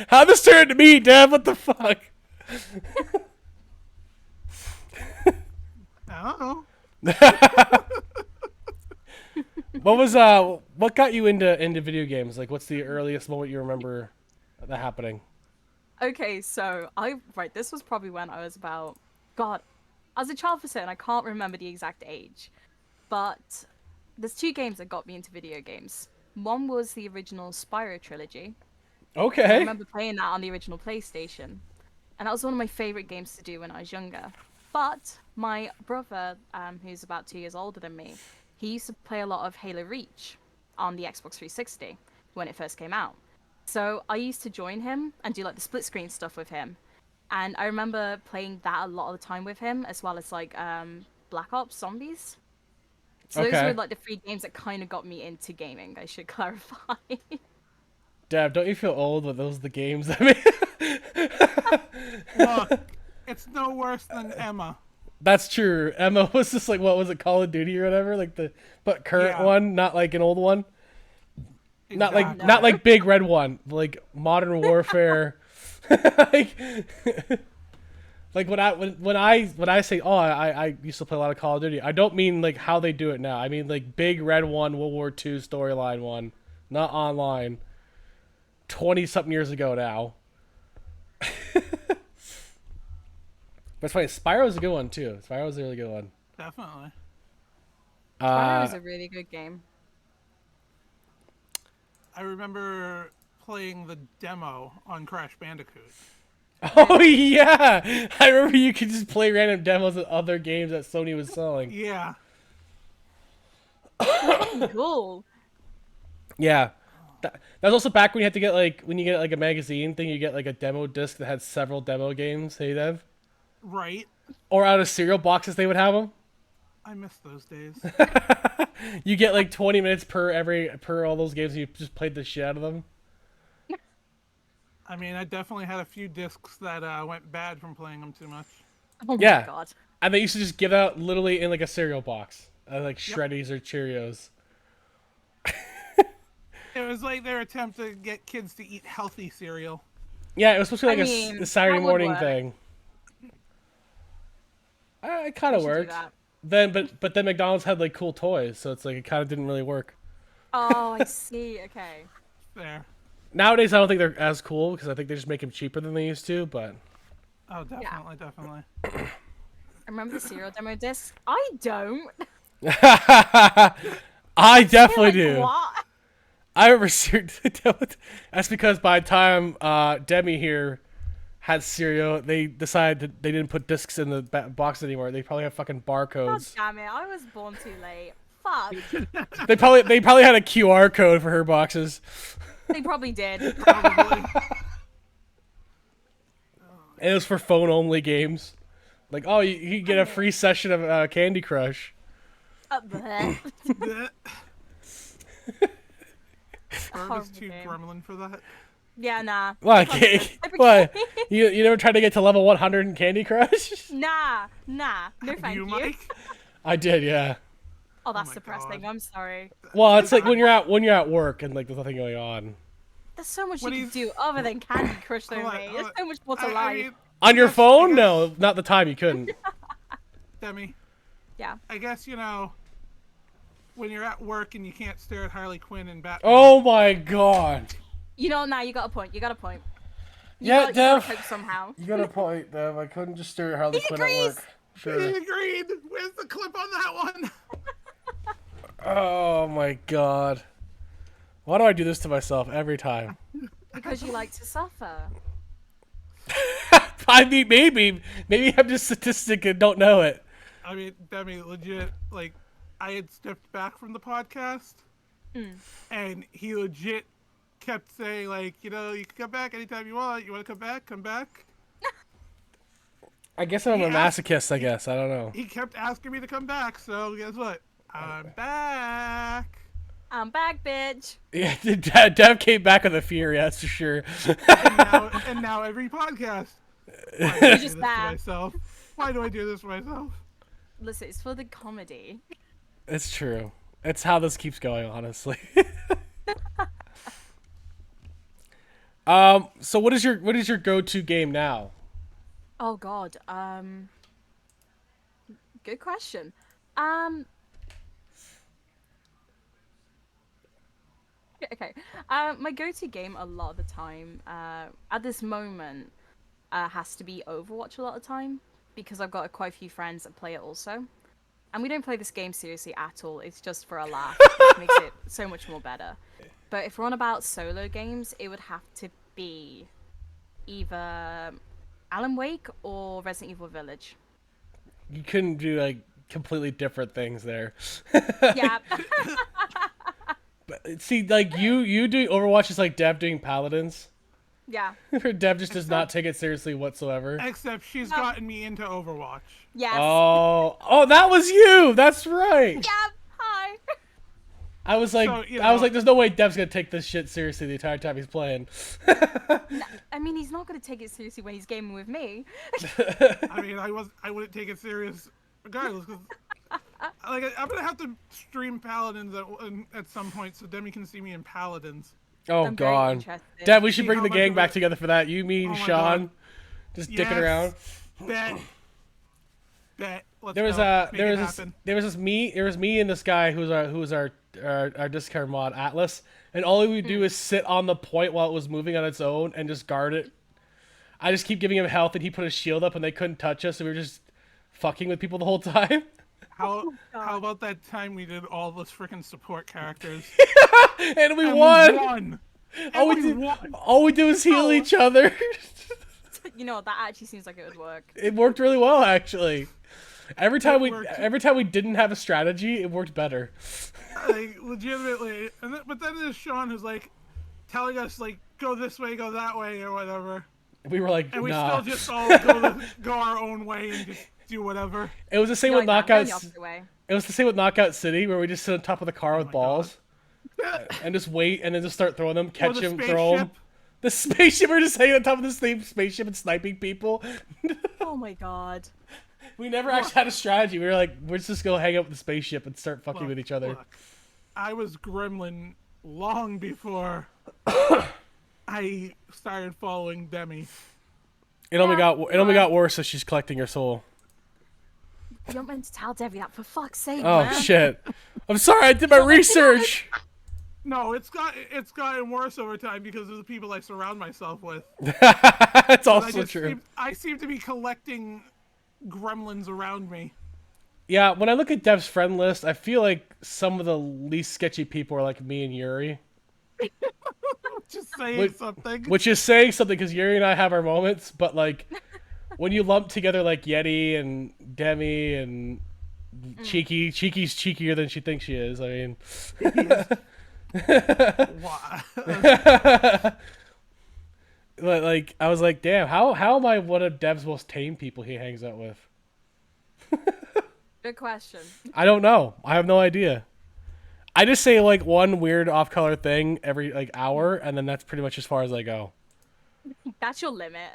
Speaker 1: How this turned to me, Dev? What the fuck?
Speaker 3: I don't know.
Speaker 1: What got you into video games? Like, what's the earliest moment you remember that happening?
Speaker 2: Okay, so this was probably when I was about, God, I was a child for certain. I can't remember the exact age, but there's two games that got me into video games. One was the original Spyro trilogy. I
Speaker 1: Okay.
Speaker 2: remember playing that on the original PlayStation, and that was one of my favorite games to do when I was younger. But my brother, who's about 2 years older than me, he used to play a lot of Halo Reach on the Xbox 360 when it first came out. So I used to join him and do like the split screen stuff with him. And I remember playing that a lot of the time with him, as well as like Black Ops Zombies. So those
Speaker 1: Okay.
Speaker 2: were like the three games that kind of got me into gaming, I should clarify.
Speaker 1: Deb, don't you feel old when those are the games that made...
Speaker 3: Look, it's no worse than Emma.
Speaker 1: That's true. Emma was just like, what was it, Call of Duty or whatever? Like but current
Speaker 3: Yeah.
Speaker 1: one, not like an old one.
Speaker 3: Exactly.
Speaker 1: Not like Big Red One, like Modern Warfare. like, like when I say, oh, I used to play a lot of Call of Duty, I don't mean like how they do it now. I mean like Big Red One, World War II storyline one, not online. 20-something years ago now. But it's funny, Spyro's a good one too. Spyro's a really good one.
Speaker 3: Definitely.
Speaker 2: Spyro is a really good game.
Speaker 3: I remember playing the demo on Crash Bandicoot.
Speaker 1: Oh yeah, I remember you could just play random demos of other games that Sony was selling.
Speaker 3: Yeah.
Speaker 2: Cool.
Speaker 1: Yeah, that was also back when you had to get like when you get like a magazine thing, you get like a demo disc that had several demo games. Hey, Dev.
Speaker 3: Right.
Speaker 1: Or out of cereal boxes, they would have them.
Speaker 3: I miss those days.
Speaker 1: You get like 20 minutes per all those games. And you just played the shit out of them.
Speaker 3: I mean, I definitely had a few discs that went bad from playing them too much.
Speaker 2: Oh
Speaker 1: Yeah.
Speaker 2: my god.
Speaker 1: And they used to just give out literally in like a cereal box, like Shreddies or Cheerios.
Speaker 3: It was like their attempt to get kids to eat healthy cereal.
Speaker 1: Yeah, it was supposed to be like
Speaker 2: I mean,
Speaker 1: a Saturday
Speaker 2: that would
Speaker 1: morning
Speaker 2: work.
Speaker 1: thing. It kind of
Speaker 2: We should do
Speaker 1: worked.
Speaker 2: that.
Speaker 1: But then McDonald's had like cool toys, so it's like it kind of didn't really work.
Speaker 2: Oh, I see. Okay.
Speaker 3: There.
Speaker 1: Nowadays, I don't think they're as cool because I think they just make them cheaper than they used to. But
Speaker 3: Oh, definitely, definitely.
Speaker 2: I remember the cereal demo disc. I don't.
Speaker 1: I definitely
Speaker 2: Like,
Speaker 1: do.
Speaker 2: what?
Speaker 1: I remember that's because by the time Demi here had cereal, they decided that they didn't put discs in the box anymore. They probably have fucking
Speaker 2: God
Speaker 1: barcodes.
Speaker 2: damn it! I was born too late. Fuck.
Speaker 1: They probably had a QR code for her boxes.
Speaker 2: They probably did.
Speaker 3: Probably.
Speaker 1: And it was for phone only games. Like, oh, you get a free session of Candy Crush.
Speaker 2: Bleh.
Speaker 3: Bleh. Bird is too
Speaker 2: game.
Speaker 3: gremlin for that.
Speaker 2: Yeah, nah.
Speaker 1: What?
Speaker 2: Type of
Speaker 1: What?
Speaker 2: game.
Speaker 1: You never tried to get to level 100 in Candy Crush?
Speaker 2: Nah. No, thank you.
Speaker 3: Mike?
Speaker 1: I did, yeah.
Speaker 2: Oh, that's
Speaker 3: my
Speaker 2: depressing.
Speaker 3: God.
Speaker 2: I'm sorry.
Speaker 1: Well, it's like when you're at work and like there's nothing going on.
Speaker 2: There's so much
Speaker 3: What
Speaker 2: you
Speaker 3: do
Speaker 2: can do other than Candy Crush, though,
Speaker 3: Hold on,
Speaker 2: mate.
Speaker 3: hold
Speaker 2: There's
Speaker 3: on.
Speaker 2: so much more to
Speaker 3: I
Speaker 2: life.
Speaker 3: mean,
Speaker 1: On your
Speaker 3: guess-
Speaker 1: phone?
Speaker 3: I guess-
Speaker 1: No, not the time you couldn't.
Speaker 3: Demi,
Speaker 2: Yeah.
Speaker 3: I guess, when you're at work and you can't stare at Harley Quinn and Batman.
Speaker 1: Oh my god.
Speaker 2: You know, now you got a point. You got a point. You
Speaker 1: Yeah,
Speaker 2: got, you got
Speaker 1: Dev.
Speaker 2: hope somehow.
Speaker 1: You got a point, Dev. I couldn't just stare at Harley
Speaker 2: He
Speaker 1: Quinn at
Speaker 2: agrees.
Speaker 1: work.
Speaker 3: He
Speaker 1: Sure.
Speaker 3: agreed. Where's the clip on that one?
Speaker 1: Oh my god. Why do I do this to myself every time?
Speaker 2: Because you like to suffer.
Speaker 1: I mean, maybe I'm just statistic and don't know it.
Speaker 3: I mean, Demi, legit, like, I had stepped back from the podcast, and he legit kept saying, like, you can come back anytime you want. You want to come back? Come back.
Speaker 1: I guess I'm a
Speaker 3: Yeah.
Speaker 1: masochist, I guess. I don't know.
Speaker 3: He kept asking me to come back, so guess what? I'm back.
Speaker 2: I'm back, bitch.
Speaker 1: Yeah, Dev came back with a fury, that's for sure.
Speaker 3: And now every podcast. Why do I do
Speaker 2: just
Speaker 3: this to
Speaker 2: bad.
Speaker 3: myself? Why do I do this to myself?
Speaker 2: Listen, it's for the comedy.
Speaker 1: It's true. It's how this keeps going, honestly. So what is your go-to game now?
Speaker 2: Oh God. Good question. Okay. My go-to game a lot of the time, at this moment, has to be Overwatch a lot of the time because I've got quite a few friends that play it also, and we don't play this game seriously at all. It's just for a laugh, which makes it so much more better. But if we're on about solo games, it would have to be either Alan Wake or Resident Evil Village.
Speaker 1: You couldn't do like completely different things there.
Speaker 2: Yeah.
Speaker 1: But see, like you doing Overwatch is like Dev doing Paladins.
Speaker 2: Yeah.
Speaker 1: Dev just does not take it seriously whatsoever.
Speaker 3: Except she's gotten me into Overwatch.
Speaker 2: Yes.
Speaker 1: Oh, that was you. That's right.
Speaker 2: Yeah. Hi.
Speaker 1: I was like,
Speaker 3: So,
Speaker 1: there's no way Dev's gonna take this shit seriously the entire time he's playing.
Speaker 2: I mean, he's not going to take it seriously when he's gaming with me.
Speaker 3: I mean, I wouldn't take it serious regardless. Cause, like, I'm gonna have to stream Paladins at some point so Demi can see me in Paladins.
Speaker 1: Oh
Speaker 2: I'm very
Speaker 1: god,
Speaker 2: interested.
Speaker 1: Dev, we should
Speaker 3: See
Speaker 1: bring
Speaker 3: how
Speaker 1: the
Speaker 3: much
Speaker 1: gang
Speaker 3: of
Speaker 1: back
Speaker 3: it-
Speaker 1: together for that. You, me, and
Speaker 3: Oh my
Speaker 1: Sean,
Speaker 3: God.
Speaker 1: just
Speaker 3: Yes.
Speaker 1: dicking around.
Speaker 3: Bet. Let's
Speaker 1: There was
Speaker 3: go. Make
Speaker 1: there
Speaker 3: it
Speaker 1: was
Speaker 3: happen.
Speaker 1: there was me and this guy who was our Discord mod Atlas, and all he would do is sit on the point while it was moving on its own and just guard it. I just keep giving him health, and he put his shield up, and they couldn't touch us, and we were just fucking with people the whole time.
Speaker 3: How about that time we did all those freaking support characters?
Speaker 1: And we
Speaker 3: And
Speaker 1: won!
Speaker 3: We won.
Speaker 1: All we do is heal each other.
Speaker 2: You know what? That actually seems like it would work.
Speaker 1: It worked really well, actually. Every time
Speaker 3: worked.
Speaker 1: we didn't have a strategy, it worked better.
Speaker 3: Like, legitimately. But then there's Sean who's like telling us like go this way, go that way, or whatever,
Speaker 1: We were like,
Speaker 3: and we
Speaker 1: nah.
Speaker 3: still just all go our own way and just do whatever.
Speaker 1: It was the same
Speaker 2: You're
Speaker 1: with
Speaker 2: like that, going the
Speaker 1: Knockouts.
Speaker 2: opposite way.
Speaker 1: It was the same with Knockout City, where we just sit on top of the car with
Speaker 3: my
Speaker 1: balls and just wait, and then just start throwing them, catch
Speaker 3: the
Speaker 1: them, throw them.
Speaker 3: spaceship.
Speaker 1: The spaceship, we're just hanging on top of the same spaceship and sniping people.
Speaker 2: Oh my god.
Speaker 1: We never actually had a strategy. We were like, let's just go hang out with the spaceship and start fucking with each other.
Speaker 3: Look, I was Gremlin long before I started following Demi.
Speaker 1: It only got worse as she's collecting her soul.
Speaker 2: You don't meant to tell Debbie that, for fuck's sake,
Speaker 1: Oh
Speaker 2: man.
Speaker 1: shit! I'm sorry, I did my research.
Speaker 3: No, it's gotten worse over time because of the people I surround myself with.
Speaker 1: That's
Speaker 3: I
Speaker 1: also true.
Speaker 3: I seem to be collecting gremlins around me.
Speaker 1: Yeah, when I look at Dev's friend list, I feel like some of the least sketchy people are like me and Yuri.
Speaker 3: Just saying
Speaker 1: Wait,
Speaker 3: something.
Speaker 1: Which is saying something because Yuri and I have our moments, but like when you lump together like Yeti and Demi and Cheeky's cheekier than she thinks she is. I mean,
Speaker 3: Why?
Speaker 1: but like I was like, damn, how am I one of Dev's most tame people he hangs out with?
Speaker 2: Good question.
Speaker 1: I don't know. I have no idea. I just say like one weird off-color thing every like hour, and then that's pretty much as far as I go.
Speaker 2: That's your limit.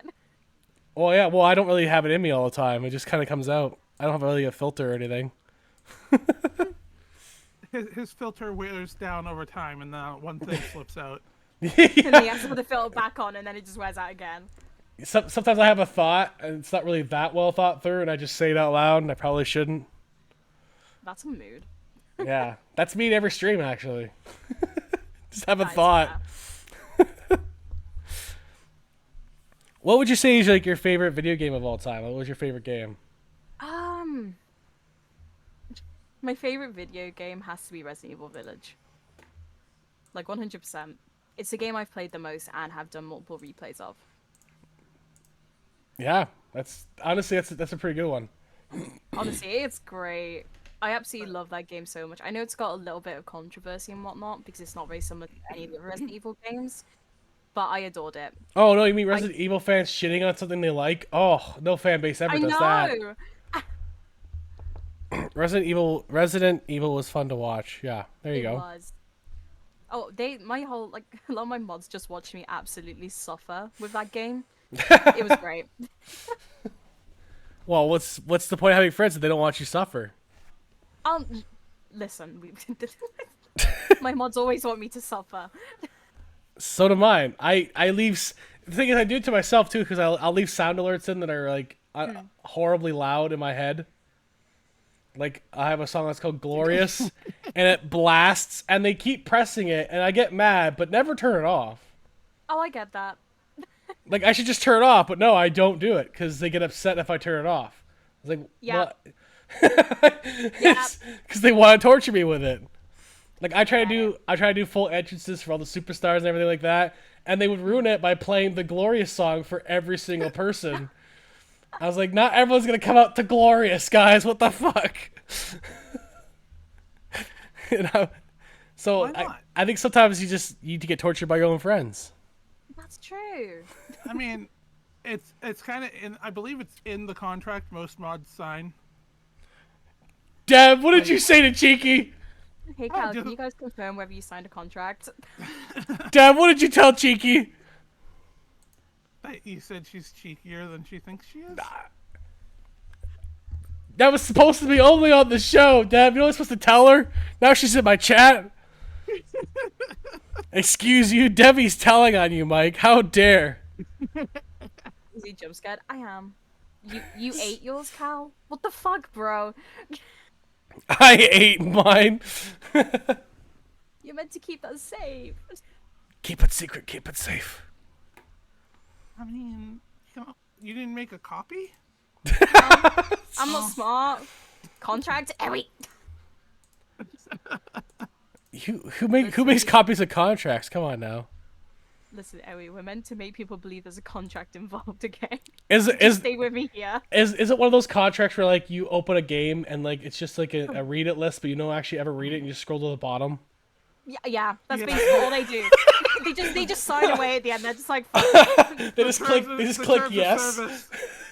Speaker 1: Well, yeah. Well, I don't really have it in me all the time. It just kind of comes out. I don't have really a filter or anything.
Speaker 3: His filter wears down over time, and then one thing slips out.
Speaker 2: And then he has to put the filter back on, and then it just wears out again.
Speaker 1: Sometimes I have a thought, and it's not really that well thought through, and I just say it out loud, and I probably shouldn't.
Speaker 2: That's a mood.
Speaker 1: Yeah, that's me in every stream, actually. Just have a
Speaker 2: That is
Speaker 1: thought.
Speaker 2: fair.
Speaker 1: What would you say is like your favorite video game of all time? What was your favorite game?
Speaker 2: My favorite video game has to be Resident Evil Village. Like 100%. It's the game I've played the most and have done multiple replays of.
Speaker 1: Yeah, that's honestly that's a pretty good one.
Speaker 2: Honestly, it's great. I absolutely love that game so much. I know it's got a little bit of controversy and whatnot because it's not very similar to any of the Resident Evil games, but I adored it.
Speaker 1: Oh no, you mean Resident Evil fans shitting on something they like? Oh, no fan base ever
Speaker 2: I
Speaker 1: does
Speaker 2: know.
Speaker 1: that. Resident Evil was fun to watch. Yeah, there you
Speaker 2: It
Speaker 1: go.
Speaker 2: was. Oh, my whole like a lot of my mods just watched me absolutely suffer with that game. It was great.
Speaker 1: Well, what's the point of having friends if they don't watch you suffer?
Speaker 2: Listen, my mods always want me to suffer.
Speaker 1: So do mine. I leave. The thing is, I do it to myself too because I'll leave sound alerts in that are like horribly loud in my head. Like I have a song that's called "Glorious," and it blasts, and they keep pressing it, and I get mad, but never turn it off.
Speaker 2: Oh, I get that.
Speaker 1: Like I should just turn it off, but no, I don't do it because they get upset if I turn it off. I was like,
Speaker 2: Yeah.
Speaker 1: what?
Speaker 2: Yeah.
Speaker 1: Because they want to torture me with it. Like I try to do full entrances for all the superstars and everything like that, and they would ruin it by playing the Glorious song for every single person. I was like, not everyone's gonna come out to Glorious, guys. What the fuck? You know. So
Speaker 3: Why not?
Speaker 1: I think sometimes you just need to get tortured by your own friends.
Speaker 2: That's true.
Speaker 3: I mean, it's kind of in. I believe it's in the contract most mods sign.
Speaker 1: Deb, what did you say to Cheeky?
Speaker 2: Hey, Cal, can you guys confirm whether you signed a contract?
Speaker 1: Deb, what did you tell Cheeky?
Speaker 3: You said she's cheekier than she thinks she is.
Speaker 1: That was supposed to be only on the show, Deb. You're only supposed to tell her. Now she's in my chat. Excuse you, Debbie's telling on you, Mike. How dare?
Speaker 2: Is he jump scared? I am. You ate yours, Cal? What the fuck, bro?
Speaker 1: I ate mine.
Speaker 2: You're meant to keep that safe.
Speaker 1: Keep it secret. Keep it safe.
Speaker 3: I mean, you didn't make a copy?
Speaker 2: I'm not smart. Contract, Eric.
Speaker 1: Who makes copies of contracts? Come on now.
Speaker 2: Listen, Ellie, we're meant to make people believe there's a contract involved, okay?
Speaker 1: Is
Speaker 2: Stay with me here.
Speaker 1: is it one of those contracts where like you open a game and like it's just like a read it list, but you don't actually ever read it and you just scroll to the bottom?
Speaker 2: Yeah, that's basically all they do. they just sign away at the end. They're just like,
Speaker 1: They just click yes.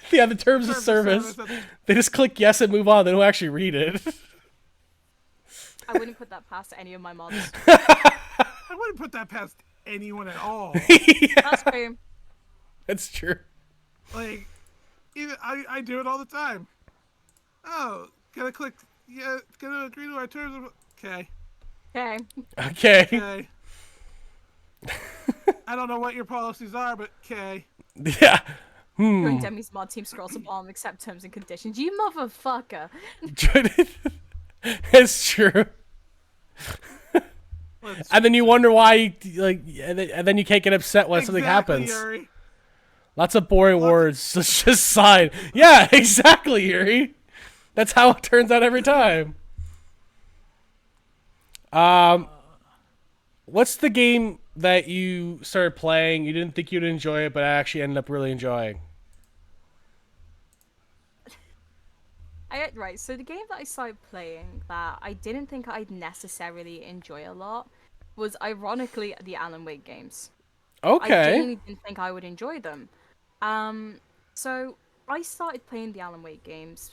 Speaker 1: Yeah, the terms of service.
Speaker 3: That's-
Speaker 1: They just click yes and move on. They don't actually read it.
Speaker 2: I wouldn't put that past any of my mods.
Speaker 3: I wouldn't put that past anyone at all.
Speaker 2: That's true.
Speaker 1: That's true.
Speaker 3: Like, even I do it all the time. Oh, gotta click. Yeah, gotta agree to our terms of. Okay.
Speaker 2: Okay.
Speaker 1: Okay.
Speaker 3: Okay. I don't know what your policies are, but okay.
Speaker 1: Yeah.
Speaker 2: During Demi's mod team scrolls to bottom, accept terms and conditions. You motherfucker.
Speaker 1: It's true. And then you wonder why, like, and then you can't get upset when something happens.
Speaker 3: Yuri.
Speaker 1: Lots of boring words. Just sign. Yeah, exactly, Yuri. That's how it turns out every time. What's the game that you started playing? You didn't think you'd enjoy it, but actually ended up really enjoying.
Speaker 2: Right, so the game that I started playing that I didn't think I'd necessarily enjoy a lot was ironically the Alan Wake games. I
Speaker 1: Okay.
Speaker 2: genuinely didn't think I would enjoy them. So I started playing the Alan Wake games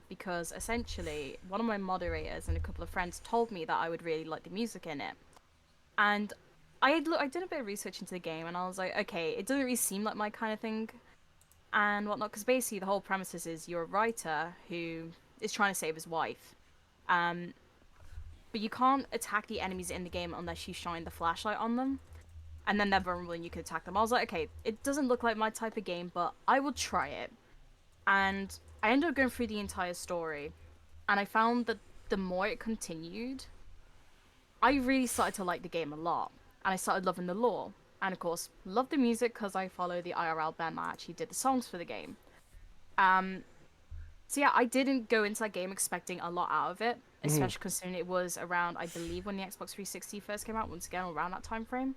Speaker 2: because essentially one of my moderators and a couple of friends told me that I would really like the music in it. And I did a bit of research into the game and I was like, okay, it doesn't really seem like my kind of thing and whatnot, because basically the whole premise is you're a writer who is trying to save his wife. But you can't attack the enemies in the game unless you shine the flashlight on them. And then they're vulnerable and you can attack them. I was like, okay, it doesn't look like my type of game, but I will try it. And I ended up going through the entire story. And I found that the more it continued, I really started to like the game a lot. And I started loving the lore. And of course, love the music because I follow the IRL band that actually did the songs for the game. So yeah, I didn't go into that game expecting a lot out of it, especially considering it was around, I believe, when the Xbox 360 first came out, once again, around that time frame.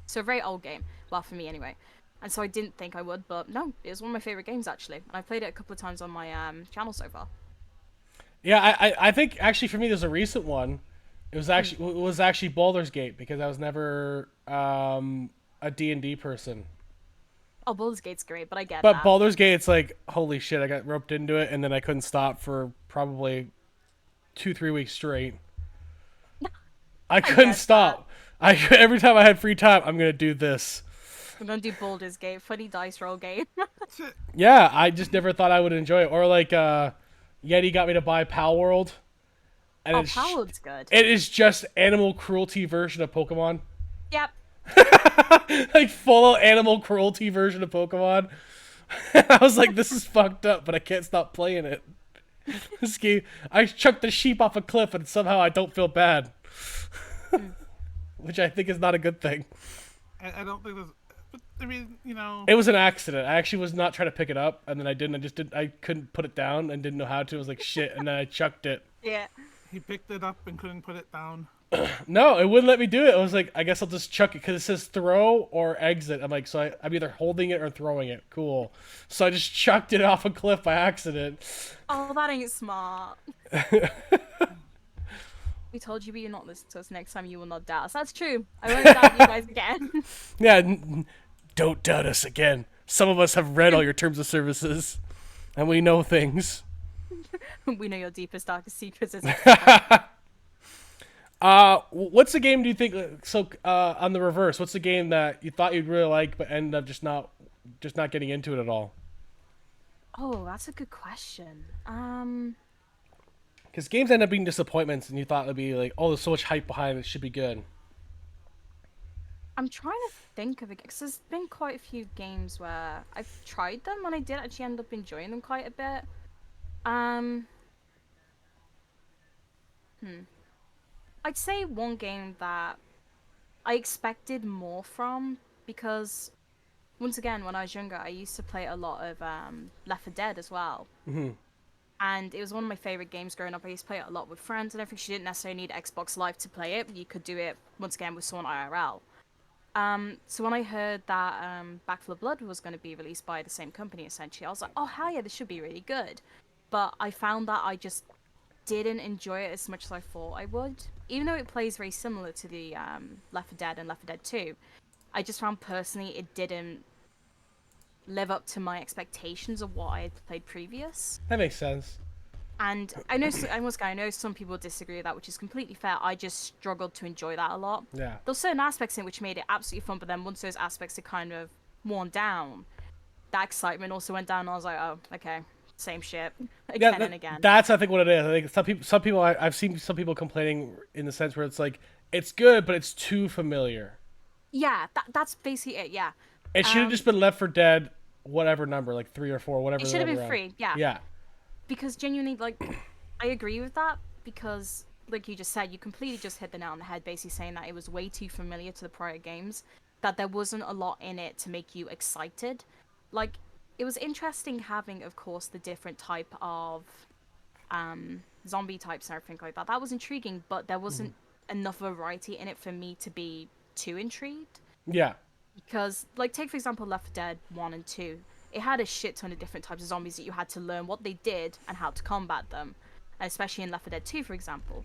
Speaker 2: So a very old game, well, for me anyway. And so I didn't think I would, but no, it was one of my favorite games, actually. And I've played it a couple of times on my channel so far.
Speaker 1: Yeah, I think actually for me there's a recent one. It was actually Baldur's Gate because I was never a D&D person.
Speaker 2: Oh, Baldur's Gate's great, but I get
Speaker 1: But
Speaker 2: that.
Speaker 1: Baldur's Gate, it's like holy shit! I got roped into it, and then I couldn't stop for probably 2-3 weeks straight. I couldn't
Speaker 2: get
Speaker 1: stop. Every time I had free time, I'm gonna do this.
Speaker 2: I'm gonna do Baldur's Gate, funny dice roll game.
Speaker 1: Yeah, I just never thought I would enjoy it. Or like Yeti got me to buy Pal World. And
Speaker 2: Oh, Palad's good.
Speaker 1: it is just animal cruelty version of Pokemon.
Speaker 2: Yep.
Speaker 1: Like full animal cruelty version of Pokemon. I was like, this is fucked up, but I can't stop playing it. This game, I chucked the sheep off a cliff and somehow I don't feel bad. Which I think is not a good thing.
Speaker 3: I don't think there's. But, I mean, you know.
Speaker 1: It was an accident. I actually was not trying to pick it up, and then I didn't. I couldn't put it down and didn't know how to. I was like, shit, and then I chucked it.
Speaker 2: Yeah.
Speaker 3: He picked it up and couldn't put it down.
Speaker 1: No, it wouldn't let me do it. I was like, I guess I'll just chuck it because it says throw or exit. I'm like, so I'm either holding it or throwing it. Cool. So I just chucked it off a cliff by accident.
Speaker 2: Oh, that ain't smart. We told you, but you're not listening to us. Next time you will not doubt us. That's true. I won't doubt you guys again.
Speaker 1: Yeah, don't doubt us again. Some of us have read all your terms of services, and we know things.
Speaker 2: We know your deepest, darkest secrets.
Speaker 1: What's the game do you think? So, on the reverse, what's the game that you thought you'd really like, but ended up just not getting into it at all?
Speaker 2: Oh, that's a good question.
Speaker 1: Because games end up being disappointments, and you thought it'd be like, oh, there's so much hype behind it, it should be good.
Speaker 2: I'm trying to think of it because there's been quite a few games where I've tried them and I did actually end up enjoying them quite a bit. I'd say one game that I expected more from because once again, when I was younger, I used to play a lot of Left 4 Dead as well.
Speaker 1: Hmm.
Speaker 2: And it was one of my favorite games growing up. I used to play it a lot with friends and everything. She didn't necessarily need Xbox Live to play it. You could do it once again with someone IRL. So when I heard that Back 4 Blood was going to be released by the same company, essentially, I was like, oh hell yeah, this should be really good. But I found that I just didn't enjoy it as much as I thought I would. Even though it plays very similar to the Left 4 Dead and Left 4 Dead 2, I just found personally it didn't live up to my expectations of what I had played previous.
Speaker 1: That makes sense.
Speaker 2: And I know, I know some people disagree with that, which is completely fair. I just struggled to enjoy that a lot.
Speaker 1: Yeah.
Speaker 2: There's certain aspects in which made it absolutely fun, but then once those aspects are kind of worn down, that excitement also went down. And I was like, oh, okay, same shit again and again.
Speaker 1: That's I think what it is. I think some people I've seen some people complaining in the sense where it's like it's good, but it's too familiar.
Speaker 2: Yeah, that's basically it. Yeah,
Speaker 1: It should have just been Left 4 Dead, whatever number, like 3 or 4, whatever.
Speaker 2: it should have been free. Yeah,
Speaker 1: Yeah.
Speaker 2: because genuinely, like, I agree with that because, like you just said, you completely just hit the nail on the head, basically saying that it was way too familiar to the prior games, that there wasn't a lot in it to make you excited. Like, it was interesting having, of course, the different type of zombie types and everything like that. That was intriguing, but there wasn't enough variety in it for me to be too intrigued.
Speaker 1: Yeah.
Speaker 2: Because, like, take for example Left 4 Dead 1 and 2. It had a shit ton of different types of zombies that you had to learn what they did and how to combat them. And especially in Left 4 Dead 2, for example.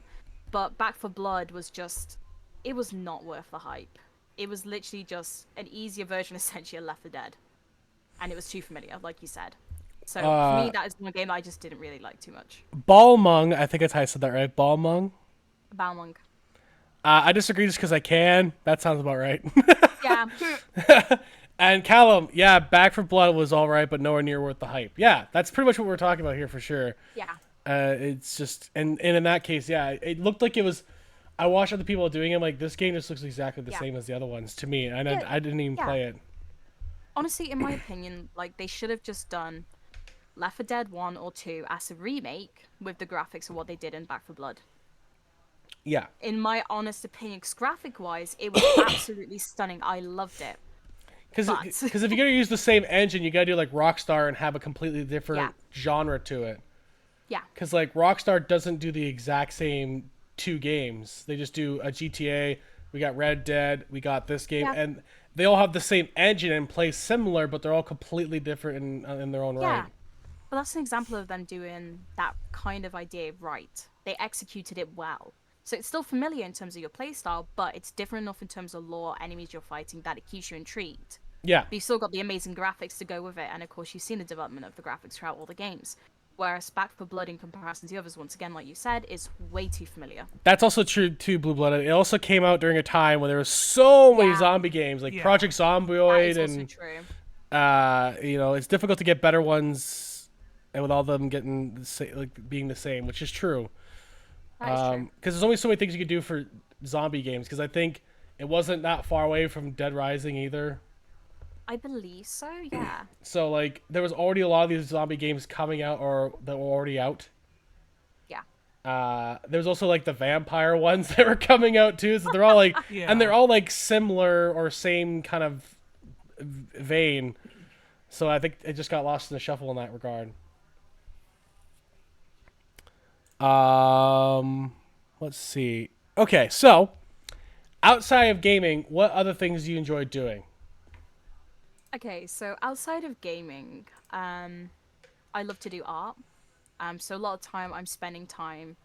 Speaker 2: But Back 4 Blood was just... It was not worth the hype. It was literally just an easier version, essentially, of Left 4 Dead. And it was too familiar, like you said. So, for me, that is one game I just didn't really like too much.
Speaker 1: Balmung, I think that's how I said that right. Balmung.
Speaker 2: Balmung.
Speaker 1: I disagree just because I can. That sounds about right.
Speaker 2: Yeah.
Speaker 1: And Callum, yeah, Back 4 Blood was all right, but nowhere near worth the hype. Yeah, that's pretty much what we're talking about here for sure.
Speaker 2: Yeah.
Speaker 1: It's just, and in that case, yeah, it looked like it was. I watched other people doing it. I'm like, this game just looks exactly the same as the other ones to me, and
Speaker 2: Yeah,
Speaker 1: I didn't even play it.
Speaker 2: Honestly, in my opinion, like, they should have just done Left 4 Dead 1 or 2 as a remake with the graphics of what they did in Back 4 Blood.
Speaker 1: Yeah,
Speaker 2: In my honest opinion, 'cause graphic-wise, it was absolutely stunning. I loved it.
Speaker 1: because
Speaker 2: But-
Speaker 1: if you're gonna use the same engine, you gotta do like Rockstar and have a completely different
Speaker 2: Yeah.
Speaker 1: genre to it.
Speaker 2: Yeah.
Speaker 1: Because like Rockstar doesn't do the exact same two games. They just do a GTA. We got Red Dead. We got this game,
Speaker 2: Yeah.
Speaker 1: and they all have the same engine and play similar, but they're all completely different in their own
Speaker 2: Yeah.
Speaker 1: right.
Speaker 2: But that's an example of them doing that kind of idea right. They executed it well. So it's still familiar in terms of your playstyle, but it's different enough in terms of lore, enemies you're fighting, that it keeps you intrigued.
Speaker 1: Yeah,
Speaker 2: But you've still got the amazing graphics to go with it, and of course you've seen the development of the graphics throughout all the games. Whereas Back 4 Blood, in comparison to the others, once again, like you said, is way too familiar.
Speaker 1: that's also true too. Blue Blooded. It also came out during a time when there was so many
Speaker 2: Yeah.
Speaker 1: zombie games, like
Speaker 3: Yeah.
Speaker 1: Project
Speaker 2: That
Speaker 1: Zomboid,
Speaker 2: is also
Speaker 1: and
Speaker 2: true.
Speaker 1: it's difficult to get better ones, and with all of them getting like being the same, which is true.
Speaker 2: That is true.
Speaker 1: Because there's only so many things you could do for zombie games. Because I think it wasn't that far away from Dead Rising either.
Speaker 2: I believe so, yeah.
Speaker 1: So like there was already a lot of these zombie games coming out or that were already out.
Speaker 2: Yeah.
Speaker 1: There was also like the vampire ones that were coming out too. So they're all like,
Speaker 3: Yeah.
Speaker 1: and they're all like similar or same kind of vein. So I think it just got lost in the shuffle in that regard. Let's see. Okay, so outside of gaming, what other things do you enjoy doing?
Speaker 2: Okay, so outside of gaming, I love to do art. So a lot of time I'm spending time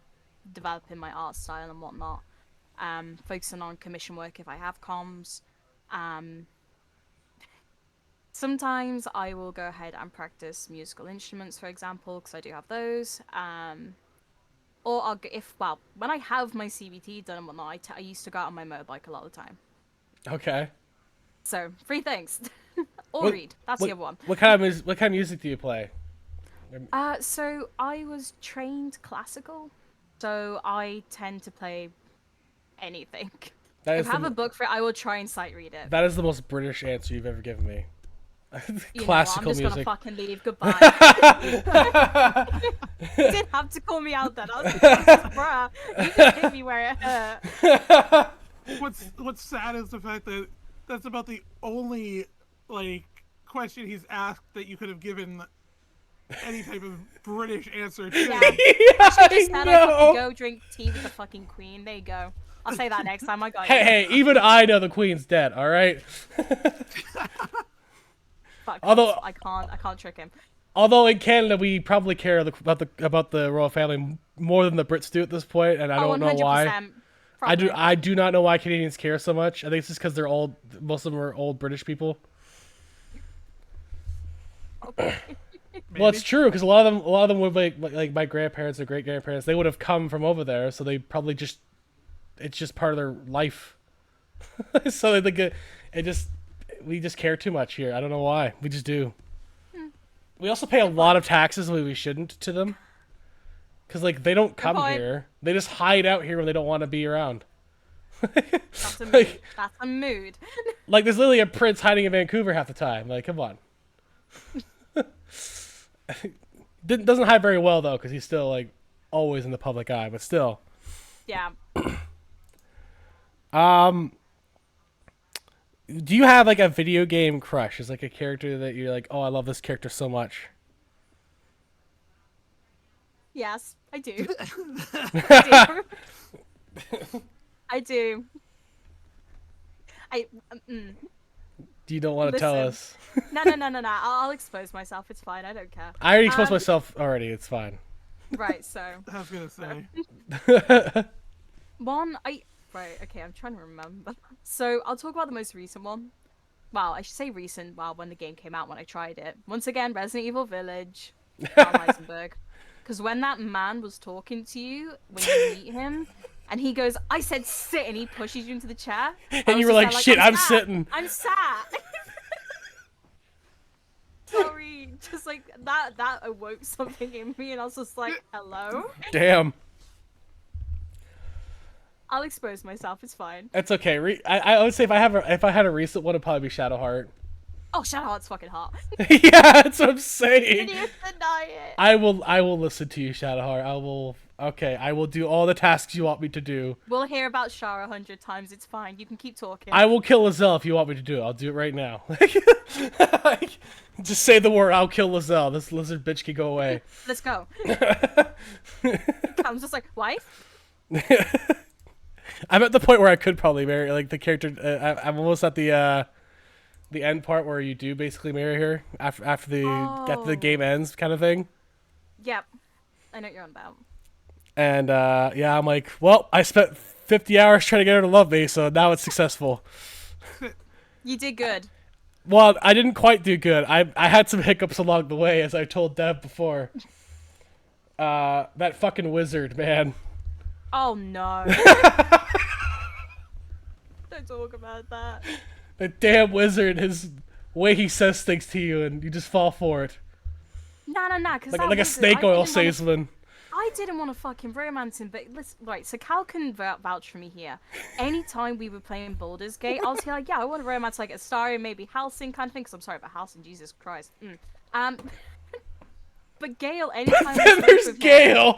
Speaker 2: developing my art style and whatnot. Focusing on commission work if I have comms. Sometimes I will go ahead and practice musical instruments, for example, because I do have those. Or I'll when I have my CBT done and whatnot, I used to go out on my motorbike a lot of the time.
Speaker 1: Okay.
Speaker 2: So, three things. Or
Speaker 1: What-
Speaker 2: read. That's
Speaker 1: what,
Speaker 2: the other one.
Speaker 1: What kind of music do you play?
Speaker 2: So I was trained classical, so I tend to play anything.
Speaker 1: That
Speaker 2: If
Speaker 1: is
Speaker 2: I have
Speaker 1: the,
Speaker 2: a book for it, I will try and sight read it.
Speaker 1: that is the most British answer you've ever given me. Classical
Speaker 2: I'm just
Speaker 1: music.
Speaker 2: gonna fucking leave. Goodbye. You didn't have to call me out then. I was like, bruh, you just hit me where it hurt.
Speaker 3: What's sad is the fact that that's about the only like question he's asked that you could have given any type of British answer to.
Speaker 2: Yeah.
Speaker 1: I
Speaker 2: Just said I
Speaker 1: know.
Speaker 2: fucking go drink tea with the fucking queen. There you go. I'll say that next time I got you.
Speaker 1: Hey, even I know the queen's dead. All right.
Speaker 2: Fuck,
Speaker 1: although-
Speaker 2: I can't trick him.
Speaker 1: Although in Canada we probably care about the royal family more than the Brits do at this point, and I don't know why.
Speaker 2: Probably.
Speaker 1: I do not know why Canadians care so much. I think it's just because they're old. Most of them are old British people. Well, it's true because a lot of them would like my grandparents or great grandparents. They would have come from over there, so they probably it's just part of their life. So they think we just care too much here. I don't know why. We just do. We also pay a lot of taxes when we shouldn't to them. Because, like, they don't come here. They just hide out here when they don't want to be around.
Speaker 2: That's a mood. That's a mood.
Speaker 1: Like, there's literally a prince hiding in Vancouver half the time. Like, come on. Doesn't hide very well, though, because he's still, like, always in the public eye. But still.
Speaker 2: Yeah.
Speaker 1: Do you have, like, a video game crush? Is like a character that you're like, oh, I love this character so much?
Speaker 2: Yes, I do. I do. I do.
Speaker 1: You don't want to tell us.
Speaker 2: No. I'll expose myself. It's fine. I don't care.
Speaker 1: I already exposed myself already. It's fine.
Speaker 2: Right, so.
Speaker 3: I was gonna say.
Speaker 2: Right, okay, I'm trying to remember. So, I'll talk about the most recent one. Well, I should say recent, when the game came out, when I tried it. Once again, Resident Evil Village, Carl Heisenberg. Because when that man was talking to you, when you meet him, and he goes, I said sit, and he pushes you into the chair.
Speaker 1: And you were like, shit, I'm sitting.
Speaker 2: I'm sat. Sorry, just like, that awoke something in me, and I was just like, hello?
Speaker 1: Damn.
Speaker 2: I'll expose myself. It's fine.
Speaker 1: It's okay. I would say if I had a recent one, it'd probably be Shadowheart.
Speaker 2: Oh, Shadowheart's fucking hot.
Speaker 1: Yeah, that's what I'm saying.
Speaker 2: You deny it.
Speaker 1: I will listen to you, Shadowheart. I will do all the tasks you want me to do.
Speaker 2: We'll hear about Shara 100 times. It's fine. You can keep talking.
Speaker 1: I will kill Lizelle if you want me to do it. I'll do it right now. Just say the word. I'll kill Lizelle. This lizard bitch can go away.
Speaker 2: Let's go. I'm just like, wife?
Speaker 1: I'm at the point where I could probably marry like the character. I'm almost at the end part where you do basically marry her after the game ends, kind of thing.
Speaker 2: Yep, I know what you're on about.
Speaker 1: And yeah, I'm like, well, I spent 50 hours trying to get her to love me, so now it's successful.
Speaker 2: You did good.
Speaker 1: Well, I didn't quite do good. I had some hiccups along the way, as I told Deb before. That fucking wizard, man.
Speaker 2: Oh no. Don't talk about that.
Speaker 1: The damn wizard, his way he says things to you, and you just fall for it.
Speaker 2: No, because
Speaker 1: like a snake oil salesman.
Speaker 2: I didn't want to fucking romance him, but listen, right, so Cal can vouch for me here. Anytime we were playing Baldur's Gate, I was like, yeah, I want to romance like Astaria, maybe Halcyon kind of thing, because I'm sorry about Halcyon, Jesus Christ. But Gale, anytime
Speaker 1: Then there's Gale!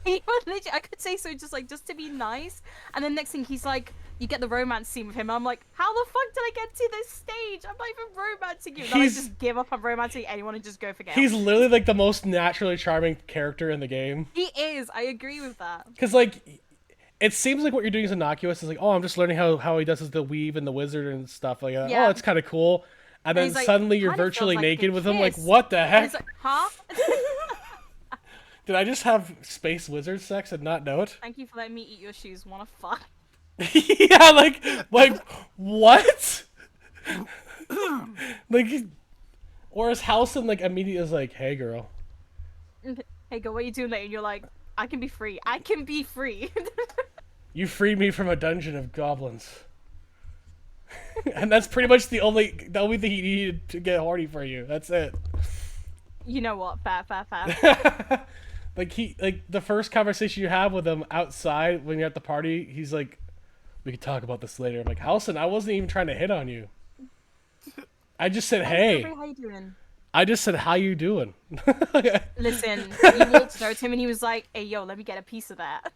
Speaker 2: I could say so just to be nice, and then next thing he's like, you get the romance scene with him, and I'm like, how the fuck did I get to this stage? I'm not even romancing you. Then I just give up on romancing anyone and just go for Gale.
Speaker 1: He's literally like the most naturally charming character in the game.
Speaker 2: He is, I agree with that.
Speaker 1: Because like, it seems like what you're doing is innocuous. It's like, oh, I'm just learning how he does the weave and the wizard and stuff like that. Yeah. Oh, it's kind of cool. And then
Speaker 2: like,
Speaker 1: suddenly you're virtually naked with him. Like, what the heck?
Speaker 2: Like, huh?
Speaker 1: Did I just have space wizard sex and not know it?
Speaker 2: Thank you for letting me eat your shoes. Wanna fuck?
Speaker 1: Yeah, like what? Like, or is Halcyon like immediately is like, hey girl.
Speaker 2: Hey girl, what are you doing later? And you're like, I can be free. I can be free.
Speaker 1: You freed me from a dungeon of goblins. And that's pretty much the only thing he needed to get horny for you. That's it.
Speaker 2: You know what? Fair.
Speaker 1: Like the first conversation you have with him outside when you're at the party, he's like, we could talk about this later. I'm like, Halcyon, I wasn't even trying to hit on you. I just said,
Speaker 2: Hey,
Speaker 1: hey.
Speaker 2: how you doing?
Speaker 1: I just said, how you doing?
Speaker 2: Listen, he walked over to him and he was like, "Hey, yo, let me get a piece of that."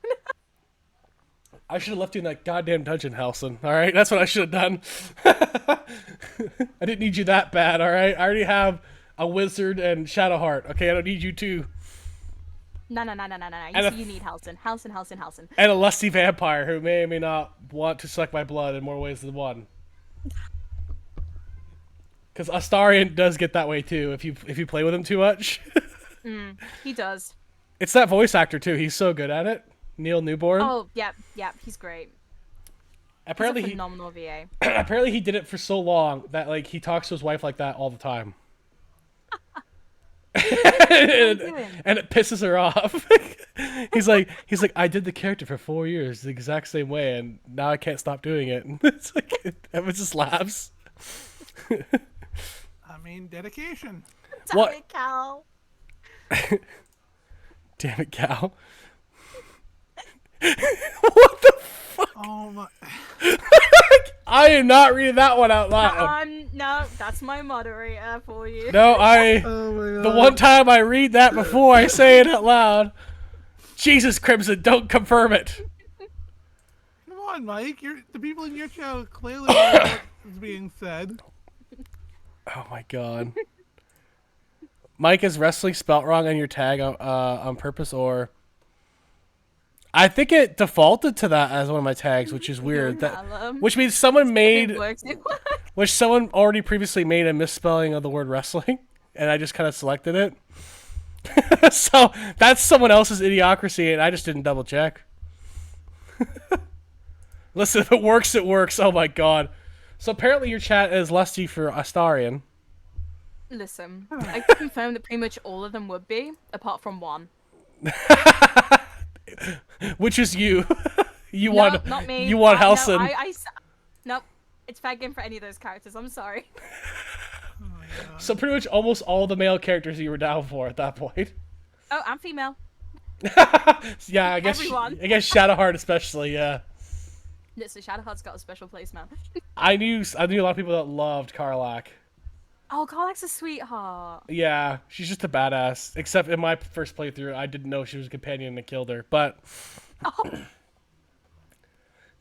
Speaker 1: I should have left you in that goddamn dungeon, Halson. All right, that's what I should have done. I didn't need you that bad. All right, I already have a wizard and Shadowheart. Okay, I don't need you too.
Speaker 2: No. You need Halson. Halson.
Speaker 1: And a lusty vampire who may or may not want to suck my blood in more ways than one. Because Astarion does get that way too if you play with him too much.
Speaker 2: He does.
Speaker 1: It's that voice actor too. He's so good at it. Neil Newborn.
Speaker 2: Oh, yeah, he's great.
Speaker 1: Apparently
Speaker 2: he's a phenomenal VA.
Speaker 1: Apparently he did it for so long that like he talks to his wife like that all the time. and it pisses her off. he's like I did the character for 4 years the exact same way and now I can't stop doing it. And it's like everyone just laughs.
Speaker 3: I mean, dedication.
Speaker 2: Damn it, Cal.
Speaker 1: Damn it, Cal. What the fuck?
Speaker 3: Oh my.
Speaker 1: I am not reading that one out loud.
Speaker 2: No, that's my moderator for you.
Speaker 1: No,
Speaker 3: Oh my God.
Speaker 1: the one time I read that before I say it out loud. Jesus, Crimson, don't confirm it.
Speaker 3: Come on, Mike. The people in your channel clearly know what is being said.
Speaker 1: Oh my God. Mike, is wrestling spelt wrong on your tag on purpose, or? I think it defaulted to that as one of my tags, which is weird. Which means someone made, which someone already previously made a misspelling of the word wrestling, and I just kind of selected it. So that's someone else's idiocracy, and I just didn't double check. Listen, if it works, it works. Oh my God. So apparently your chat is lusty for Astarion.
Speaker 2: Listen, I can confirm that pretty much all of them would be, apart from one.
Speaker 1: Which is you. You
Speaker 2: No,
Speaker 1: want
Speaker 2: not me.
Speaker 1: You want
Speaker 2: No,
Speaker 1: Halson.
Speaker 2: nope. It's fair game for any of those characters. I'm sorry.
Speaker 1: So pretty much almost all the male characters you were down for at that point.
Speaker 2: Oh, I'm female.
Speaker 1: Yeah, I guess
Speaker 2: Everyone.
Speaker 1: Shadowheart especially. Yeah.
Speaker 2: Listen, Shadowheart's got a special place, man.
Speaker 1: I knew a lot of people that loved Karlach.
Speaker 2: Oh, Karlach's a sweetheart.
Speaker 1: Yeah, she's just a badass. Except in my first playthrough, I didn't know she was a companion and killed her. But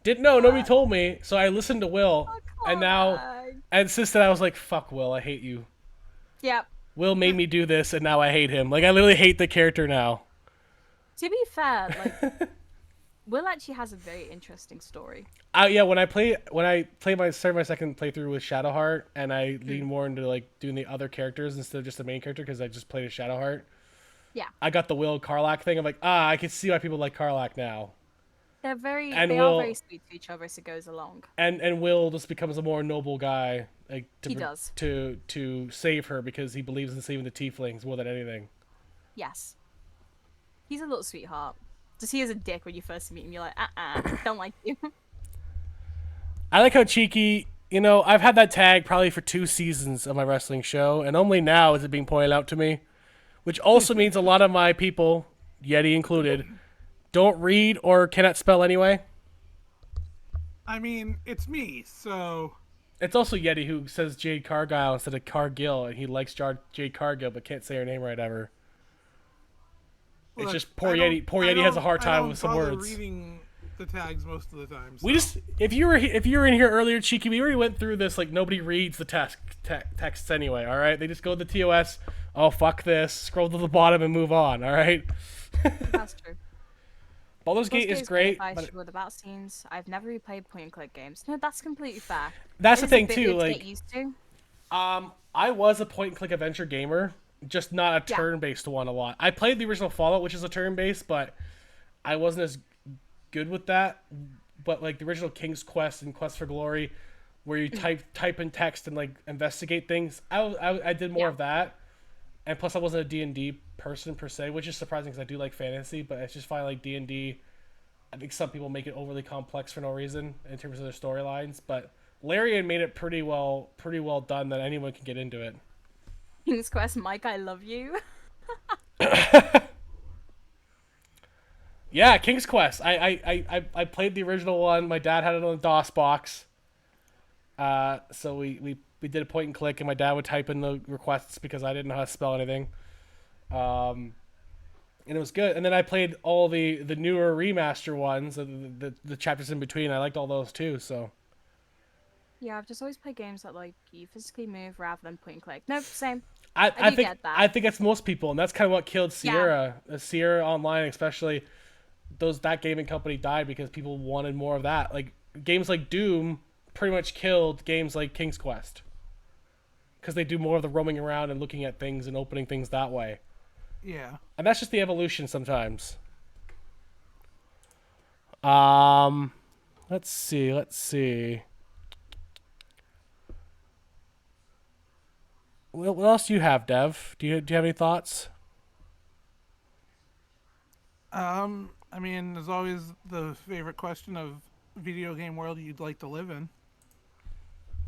Speaker 1: didn't know. Nobody told me. So I listened to Will, and now, and since then I was like, "Fuck Will, I hate you."
Speaker 2: Yep.
Speaker 1: Will made me do this, and now I hate him. Like I literally hate the character now.
Speaker 2: To be fair, like Will actually has a very interesting story.
Speaker 1: Yeah, when I started my second playthrough with Shadowheart, and I leaned more into like doing the other characters instead of just the main character because I just played as Shadowheart.
Speaker 2: Yeah.
Speaker 1: I got the Will Karlach thing. I'm like, I can see why people like Karlach now.
Speaker 2: They are very sweet to each other as it goes along.
Speaker 1: And Will just becomes a more noble guy, like
Speaker 2: He does.
Speaker 1: to save her because he believes in saving the tieflings more than anything.
Speaker 2: Yes. He's a little sweetheart. Just he is a dick when you first meet him. You're like, don't like you.
Speaker 1: I like how cheeky. You know, I've had that tag probably for 2 seasons of my wrestling show, and only now is it being pointed out to me. Which also means a lot of my people, Yeti included, don't read or cannot spell anyway.
Speaker 3: I mean, it's me, so...
Speaker 1: It's also Yeti who says Jade Cargill instead of Cargill, and he likes Jade Cargill but can't say her name right ever. It's
Speaker 3: Look,
Speaker 1: just poor Yeti. Poor Yeti has a hard time with some words.
Speaker 3: Reading the tags most of the time. So.
Speaker 1: We just if you were in here earlier, Cheeky, we already went through this. Like nobody reads the texts anyway. All right, they just go to the TOS. Oh fuck this! Scroll to the bottom and move on. All right.
Speaker 2: That's true.
Speaker 1: Baldur's Gate is great.
Speaker 2: But with about scenes, I've never replayed point-and-click games. No, that's completely fair.
Speaker 1: That's
Speaker 2: the
Speaker 1: thing too. Like,
Speaker 2: get used to.
Speaker 1: I was a point-and-click adventure gamer, just not a turn-based one a lot. I played the original Fallout, which is a turn-based, but I wasn't as good with that. But like the original King's Quest and Quest for Glory, where you type in text and like investigate things, I did more of that. And plus, I wasn't a D&D person per se, which is surprising because I do like fantasy, but it's just fine like D&D. I think some people make it overly complex for no reason in terms of their storylines, but Larian made it pretty well done that anyone can get into it.
Speaker 2: King's Quest, Mike, I love you.
Speaker 1: Yeah, King's Quest. I played the original one. My dad had it on the DOS box. So we we did a point and click, and my dad would type in the requests because I didn't know how to spell anything. And it was good. And then I played all the newer remaster ones, the chapters in between. I liked all those too. So
Speaker 2: Yeah, I've just always played games that like you physically move rather than point and click. Nope, same.
Speaker 1: I
Speaker 2: do
Speaker 1: think
Speaker 2: get that.
Speaker 1: I think that's most people, and that's kind of what killed Sierra. Sierra Online, especially that gaming company died because people wanted more of that. Like games like Doom pretty much killed games like King's Quest because they do more of the roaming around and looking at things and opening things that way.
Speaker 3: Yeah.
Speaker 1: And that's just the evolution sometimes. Let's see. What else do you have, Dev? Do you have any thoughts?
Speaker 3: I mean, there's always the favorite question of video game world you'd like to live in.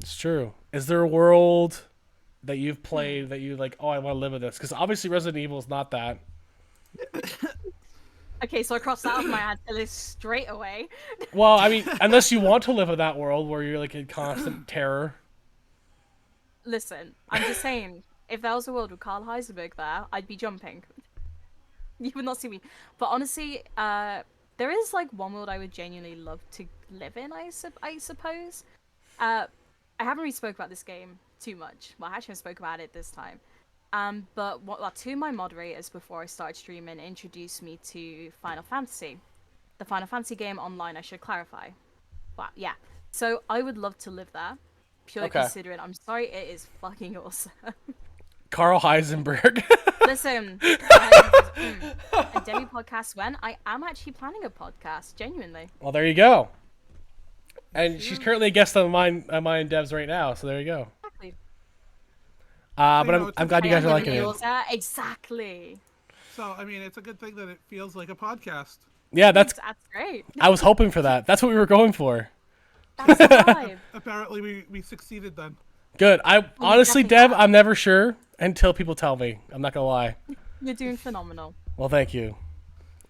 Speaker 1: It's true. Is there a world that you've played that you like, oh, I want to live in this? Because obviously Resident Evil is not that.
Speaker 2: Okay, so I crossed that off my ad list straight away.
Speaker 1: Well, I mean, unless you want to live in that world where you're like in constant terror.
Speaker 2: Listen, I'm just saying, if there was a world with Carl Heisenberg there, I'd be jumping. You would not see me. But honestly, there is like one world I would genuinely love to live in, I suppose. I haven't really spoke about this game too much. Well, I actually spoke about it this time. But two of my moderators before I started streaming introduced me to Final Fantasy. The Final Fantasy game online, I should clarify. But yeah. So I would love to live there. Purely considering, I'm sorry, it is fucking awesome.
Speaker 1: Carl Heisenberg.
Speaker 2: Listen, a Demi podcast when I am actually planning a podcast, genuinely.
Speaker 1: Well, there you go. And she's currently a guest on mine and Dev's right now, so there you go.
Speaker 2: Exactly.
Speaker 1: But I'm glad you guys are liking it.
Speaker 2: Exactly.
Speaker 3: So, I mean, it's a good thing that it feels like a podcast.
Speaker 1: Yeah, that's
Speaker 2: great.
Speaker 1: I was hoping for that. That's what we were going for.
Speaker 2: That's the vibe.
Speaker 3: Apparently, we succeeded then.
Speaker 1: Good. Honestly, Dev, I'm never sure until people tell me. I'm not gonna lie.
Speaker 2: You're doing phenomenal.
Speaker 1: Well, thank you.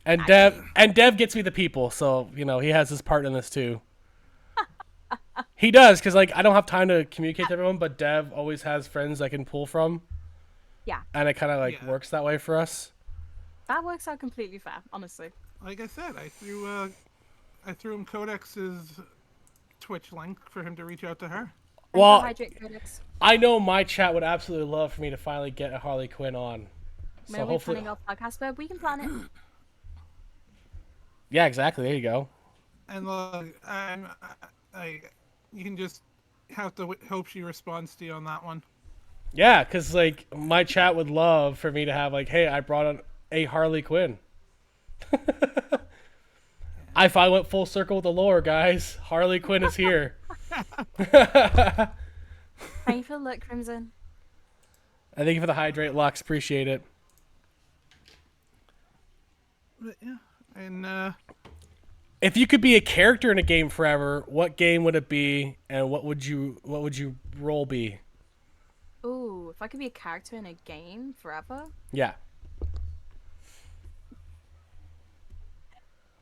Speaker 1: And Dev gets me the people, so he has his part in this too. He does, because like I don't have time to communicate to everyone, but Dev always has friends I can pull from.
Speaker 2: Yeah.
Speaker 1: And it kind of works that way for us.
Speaker 2: That works out completely fair, honestly.
Speaker 3: Like I said, I threw him Codex's Twitch link for him to reach out to her.
Speaker 1: Well, I know my chat would absolutely love for me to finally get a Harley Quinn on.
Speaker 2: So when we're planning our podcast, but we can plan it.
Speaker 1: Yeah, exactly. There you go.
Speaker 3: And look, you can just have to hope she responds to you on that one.
Speaker 1: Yeah, because like my chat would love for me to have like, hey, I brought on a Harley Quinn. I finally went full circle with the lore, guys. Harley Quinn is here.
Speaker 2: Thank you for the look, Crimson.
Speaker 1: I thank you for the hydrate, Lux. Appreciate it.
Speaker 3: But yeah, and
Speaker 1: if you could be a character in a game forever, what game would it be, and what would you role be?
Speaker 2: Ooh, if I could be a character in a game forever?
Speaker 1: Yeah.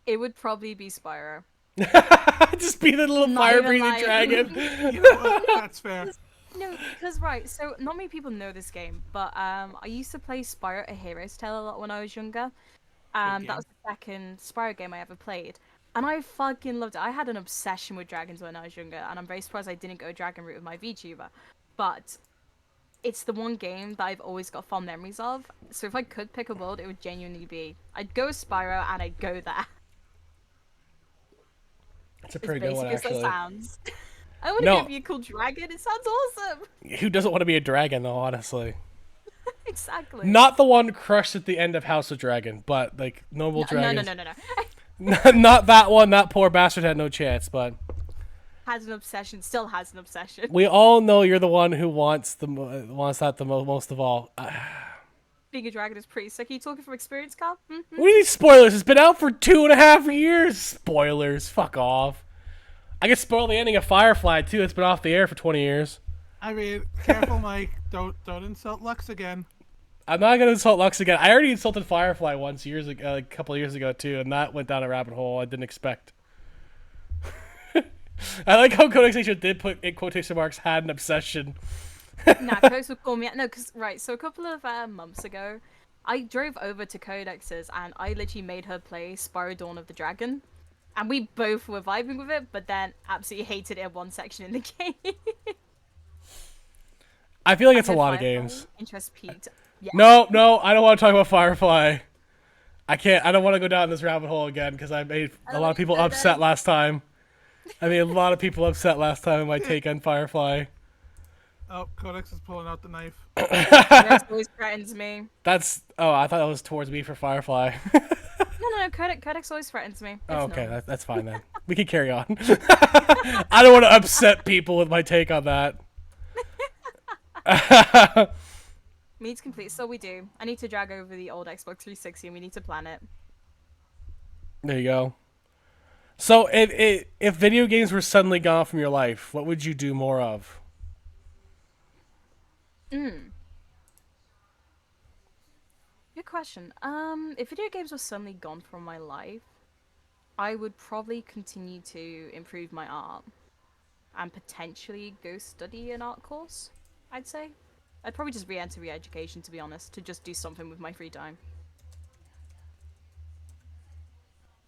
Speaker 2: It would probably be Spyro.
Speaker 1: Just be the little fire-breathing dragon.
Speaker 3: you know what? That's fair.
Speaker 2: No, because right, so not many people know this game, but I used to play Spyro: A Hero's Tale a lot when I was younger. That was the second Spyro game I ever played, and I fucking loved it. I had an obsession with dragons when I was younger, and I'm very surprised I didn't go dragon route with my VTuber. But it's the one game that I've always got fond memories of. So if I could pick a world, it would genuinely be I'd go Spyro and I'd go there.
Speaker 1: It's a pretty good one, actually.
Speaker 2: That sounds. I want to be a cool dragon. It sounds awesome.
Speaker 1: Who doesn't want to be a dragon, though? Honestly.
Speaker 2: Exactly.
Speaker 1: Not the one crushed at the end of House of Dragon, but like noble dragons.
Speaker 2: No.
Speaker 1: Not that one. That poor bastard had no chance. But
Speaker 2: has an obsession. Still has an obsession.
Speaker 1: we all know you're the one who wants that the most of all.
Speaker 2: Being a dragon is pretty sick. Are you talking from experience, Carl? Mm-hmm.
Speaker 1: We need spoilers. It's been out for 2.5 years. Spoilers. Fuck off. I can spoil the ending of Firefly too. It's been off the air for 20 years.
Speaker 3: I mean, careful, Mike. Don't insult Lux again.
Speaker 1: I'm not gonna insult Lux again. I already insulted Firefly once a couple of years ago too, and that went down a rabbit hole I didn't expect. I like how Codex Nation did put in quotation marks had an obsession.
Speaker 2: Nah, Codex would call me. No, because right. So a couple of months ago, I drove over to Codex's and I literally made her play Spyro Dawn of the Dragon, and we both were vibing with it, but then absolutely hated it in one section in the game.
Speaker 1: I feel like it's a
Speaker 2: And
Speaker 1: lot of
Speaker 2: Firefly,
Speaker 1: games.
Speaker 2: Interest peaked. Yeah.
Speaker 1: No, I don't want to talk about Firefly. I can't. I don't want to go down this rabbit hole again because I made a lot of people upset last time. I made a lot of people upset last time in my take on Firefly.
Speaker 3: Oh, Codex is pulling out the knife.
Speaker 2: Codex always threatens me.
Speaker 1: That's. Oh, I thought that was towards me for Firefly.
Speaker 2: No, Codex always threatens me. It's
Speaker 1: Oh, okay,
Speaker 2: normal.
Speaker 1: that's fine then. We can carry on. I don't want to upset people with my take on that.
Speaker 2: Needs complete. So we do. I need to drag over the old Xbox 360 and we need to plan it.
Speaker 1: There you go. So, if video games were suddenly gone from your life, what would you do more of?
Speaker 2: Good question. If video games were suddenly gone from my life, I would probably continue to improve my art and potentially go study an art course, I'd say. I'd probably just re-enter re-education, to be honest, to just do something with my free time.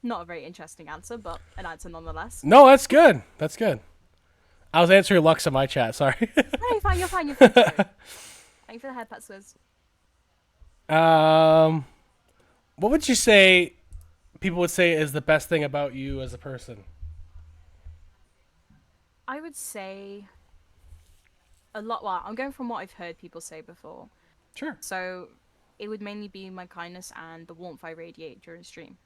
Speaker 2: Not a very interesting answer, but an answer nonetheless.
Speaker 1: No, that's good. That's good. I was answering Lux in my chat. Sorry.
Speaker 2: No, you're fine. You're fine. You're fine. Thank you for the head pat, Swizz.
Speaker 1: What would you say people would say is the best thing about you as a person?
Speaker 2: I would say a lot. Well, I'm going from what I've heard people say before.
Speaker 1: Sure.
Speaker 2: So it would mainly be my kindness and the warmth I radiate during stream.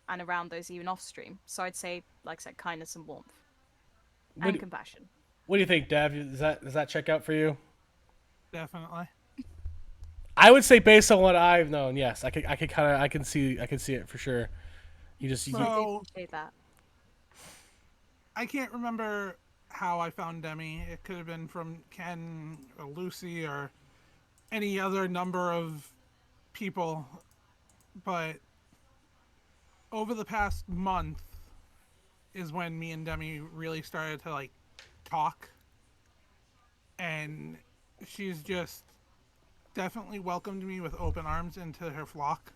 Speaker 2: And around those, even off stream. So I'd say, like I said, kindness and warmth. And compassion.
Speaker 1: What do you think, Dev? Does that check out for you?
Speaker 3: Definitely.
Speaker 1: I would say based on what I've known, yes. I can see it for sure. You just
Speaker 2: Well, I do
Speaker 3: So-
Speaker 2: appreciate that.
Speaker 3: I can't remember how I found Demi. It could have been from Ken or Lucy or any other number of people. But over the past month is when me and Demi really started to like talk. And she's just definitely welcomed me with open arms into her flock.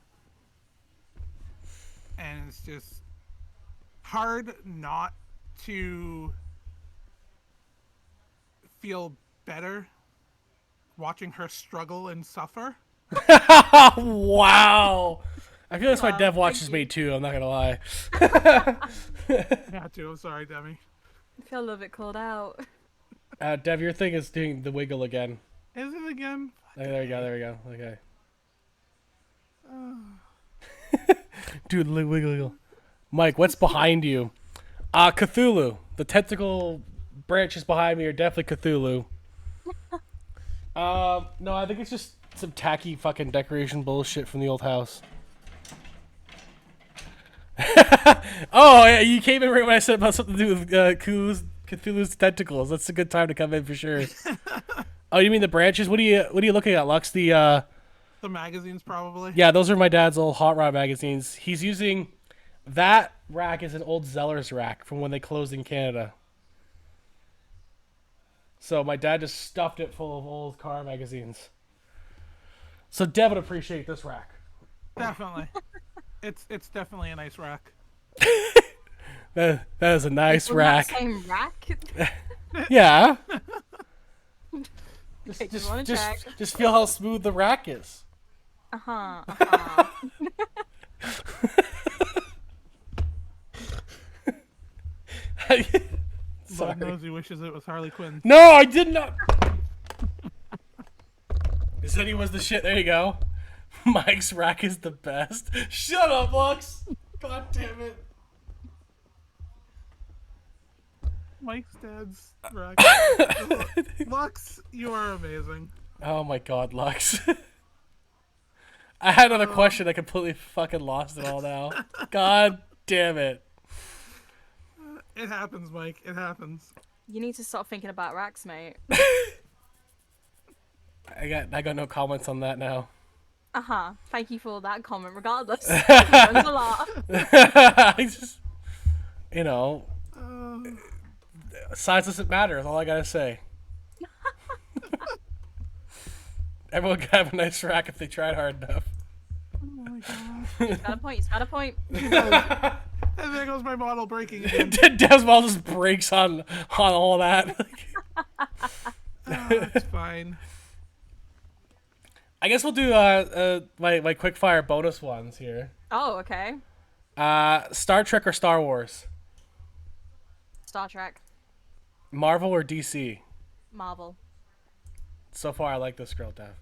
Speaker 3: And it's just hard not to feel better watching her struggle and suffer.
Speaker 1: Wow. I feel that's why
Speaker 2: Wow,
Speaker 1: Dev
Speaker 2: thank
Speaker 1: watches
Speaker 2: you.
Speaker 1: me too. I'm not gonna lie.
Speaker 3: Had to. I'm sorry, Demi.
Speaker 2: I feel a little bit called out.
Speaker 1: Dev, your thing is doing the wiggle again.
Speaker 3: Is it again?
Speaker 1: There we go. There we go. Okay. Dude, wiggle. Mike, what's behind you? Cthulhu. The tentacle branches behind me are definitely Cthulhu. No, I think it's just some tacky fucking decoration bullshit from the old house. Oh, yeah, you came in right when I said about something to do with Cthulhu's tentacles. That's a good time to come in for sure. Oh, you mean the branches? What are you looking at, Lux?
Speaker 3: The magazines, probably.
Speaker 1: Yeah, those are my dad's old Hot Rod magazines. He's using that rack is an old Zeller's rack from when they closed in Canada. So my dad just stuffed it full of old car magazines. So Dev would appreciate this rack.
Speaker 3: Definitely. It's definitely a nice rack.
Speaker 1: That is a nice
Speaker 2: Was
Speaker 1: rack.
Speaker 2: that same rack?
Speaker 1: Yeah.
Speaker 2: Okay, just wanna check.
Speaker 1: Just feel how smooth the rack is.
Speaker 2: Uh-huh.
Speaker 3: Lord knows he wishes it was Harley Quinn.
Speaker 1: No, I did not. He said he was the shit. There you go. Mike's rack is the best. Shut up, Lux. God damn it.
Speaker 3: Mike's dad's rack. Lux, you are amazing.
Speaker 1: Oh my god, Lux. I had another question. I completely fucking lost it all now. God damn it.
Speaker 3: It happens, Mike. It happens.
Speaker 2: You need to start thinking about racks, mate.
Speaker 1: I got no comments on that now.
Speaker 2: Uh-huh. Thank you for that comment, regardless. That was a lot.
Speaker 1: I just, you know, Size doesn't matter. That's all I gotta say. Everyone could have a nice rack if they tried hard enough.
Speaker 3: Oh my gosh.
Speaker 2: He's got a point. He's got a point.
Speaker 3: And there goes my model breaking again.
Speaker 1: Desmond just breaks on all that.
Speaker 3: It's fine.
Speaker 1: I guess we'll do my quick fire bonus ones here.
Speaker 2: Oh, okay.
Speaker 1: Star Trek or Star Wars?
Speaker 2: Star Trek.
Speaker 1: Marvel or DC?
Speaker 2: Marvel.
Speaker 1: So far, I like this girl, Dev.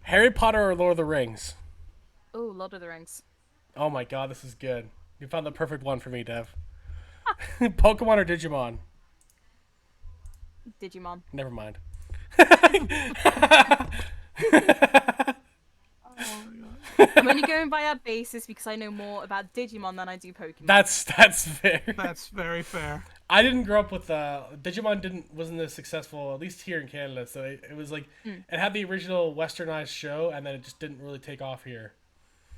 Speaker 1: Harry Potter or Lord of the Rings?
Speaker 2: Ooh, Lord of the Rings.
Speaker 1: Oh my god, this is good. You found the perfect one for me, Dev. Pokemon or Digimon?
Speaker 2: Digimon.
Speaker 1: Never mind.
Speaker 2: I'm only going by that basis because I know more about Digimon than I do Pokemon.
Speaker 1: That's fair.
Speaker 3: That's very fair.
Speaker 1: I didn't grow up with Digimon wasn't as successful, at least here in Canada. So it was like it had the original westernized show, and then it just didn't really take off here.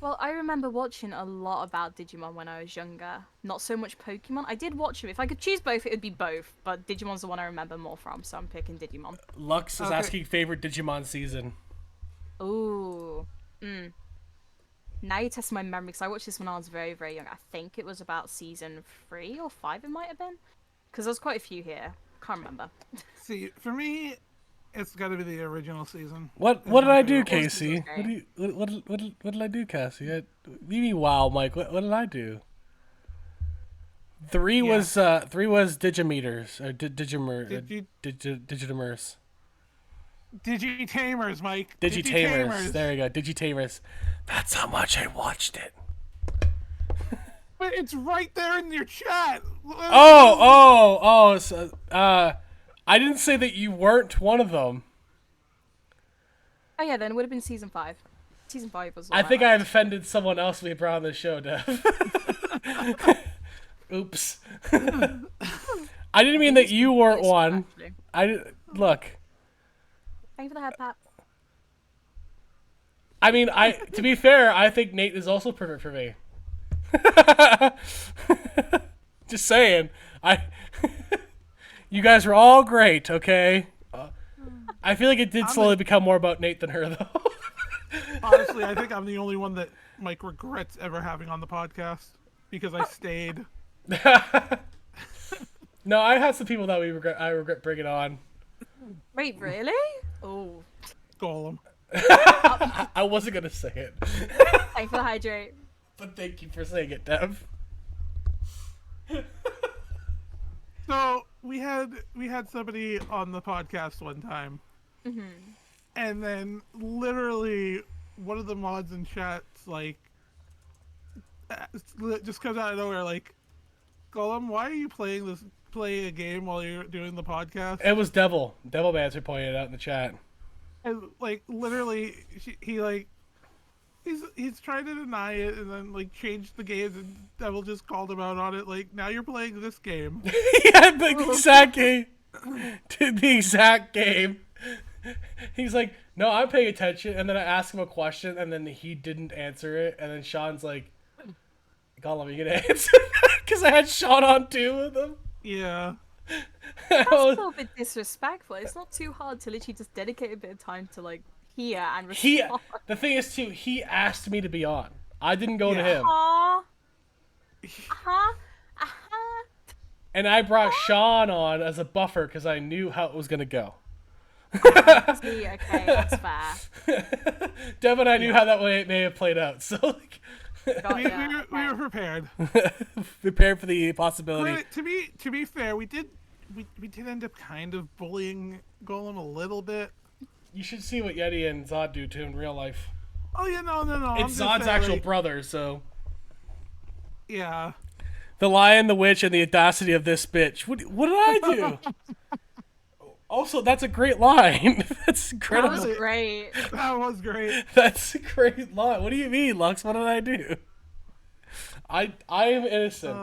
Speaker 2: Well, I remember watching a lot about Digimon when I was younger. Not so much Pokemon. I did watch them. If I could choose both, it would be both. But Digimon's the one I remember more from, so I'm picking Digimon.
Speaker 1: Lux is
Speaker 3: Okay.
Speaker 1: asking favorite Digimon season.
Speaker 2: Ooh. Now you're testing my memory, because I watched this when I was very, very young. I think it was about season 3 or 5 it might have been. Because there's quite a few here. Can't remember.
Speaker 3: See, for me, it's got to be the original season.
Speaker 1: What did I do,
Speaker 3: favorite.
Speaker 1: Casey?
Speaker 2: Okay.
Speaker 1: What did I do, Cassie? You mean wow, Mike? What did I do? Three was Digimeters or Digitamers.
Speaker 3: Digitamers, Mike.
Speaker 1: Digitamers. There you go. Digitamers. That's how much I watched it.
Speaker 3: But it's right there in your chat.
Speaker 1: So, I didn't say that you weren't one of them.
Speaker 2: Oh yeah, then it would have been season 5. Season 5 was the
Speaker 1: I
Speaker 2: one
Speaker 1: think I
Speaker 2: liked.
Speaker 1: offended someone else we brought on the show, Dev. Oops. I didn't mean that you weren't one.
Speaker 2: Actually.
Speaker 1: Look.
Speaker 2: Thank you for the head pat.
Speaker 1: I mean, to be fair, I think Nate is also perfect for me. Just saying. You guys were all great, okay? I feel like it did slowly become more about Nate than her, though.
Speaker 3: Honestly, I think I'm the only one that Mike regrets ever having on the podcast because I stayed.
Speaker 1: No, I had some people that I regret bringing on.
Speaker 2: Wait, really? Oh.
Speaker 3: Golem.
Speaker 1: I wasn't gonna say it,
Speaker 2: Thank you for the hydrate.
Speaker 1: but thank you for saying it, Dev.
Speaker 3: So we had somebody on the podcast one time, and then literally one of the mods in chats just comes out of nowhere like, Golem, why are you playing a game while you're doing the podcast?
Speaker 1: It was Devil Mancer pointed it out in the chat.
Speaker 3: And literally, he's trying to deny it, and then changed the games, and Devil just called him out on it. Now you're playing this game.
Speaker 1: Yeah, the exact game. The exact game. He's like, no, I'm paying attention, and then I ask him a question, and then he didn't answer it, and then Sean's like, Gollum, are you gonna answer that? Because I had Sean on too with him.
Speaker 3: Yeah.
Speaker 2: That's a little bit disrespectful. It's not too hard to literally just dedicate a bit of time to hear and respond.
Speaker 1: The thing is too, he asked me to be on. I didn't go to him.
Speaker 2: Aww.
Speaker 1: And I brought Sean on as a buffer because I knew how it was gonna go.
Speaker 2: See, okay, that's fair.
Speaker 1: Dev and I knew how that way it may have played out, so
Speaker 3: We were prepared.
Speaker 1: prepare for the possibility.
Speaker 3: To be fair, we did end up kind of bullying Golem a little bit.
Speaker 1: You should see what Yeti and Zod do to him in real life.
Speaker 3: Oh yeah, no.
Speaker 1: It's Zod's actual brother, so.
Speaker 3: Yeah.
Speaker 1: The Lion, the Witch, and the audacity of this bitch. What did I do? Also, that's a great line. That's incredible.
Speaker 2: That was great.
Speaker 3: That was great.
Speaker 1: That's a great line. What do you mean, Lux? What did I do? I am innocent.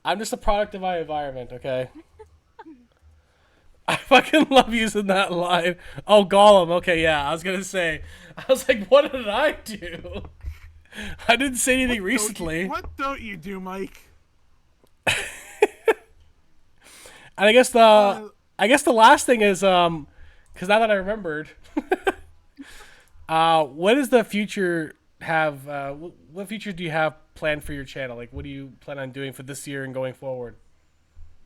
Speaker 1: I'm just a product of my environment, okay? I fucking love using that line. Oh, Gollum. Okay, yeah. I was gonna say. I was like, what did I do? I didn't say anything recently.
Speaker 3: What don't you do, Mike?
Speaker 1: And I guess the last thing is because now that I remembered, what does the future have? What future do you have planned for your channel? Like, what do you plan on doing for this year and going forward?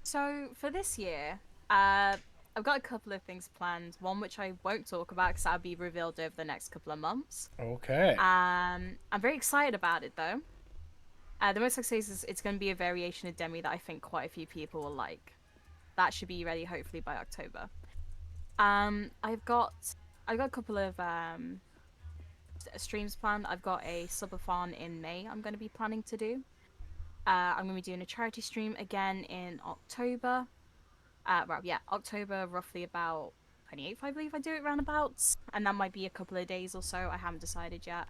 Speaker 2: So for this year, I've got a couple of things planned. One which I won't talk about because that'll be revealed over the next couple of months.
Speaker 1: Okay.
Speaker 2: I'm very excited about it though. The most I say is it's going to be a variation of Demi that I think quite a few people will like. That should be ready hopefully by October. I've got a couple of streams planned. I've got a subathon in May I'm going to be planning to do. I'm going to be doing a charity stream again in October. October, roughly about 28th, I believe I do it roundabouts. And that might be a couple of days or so. I haven't decided yet.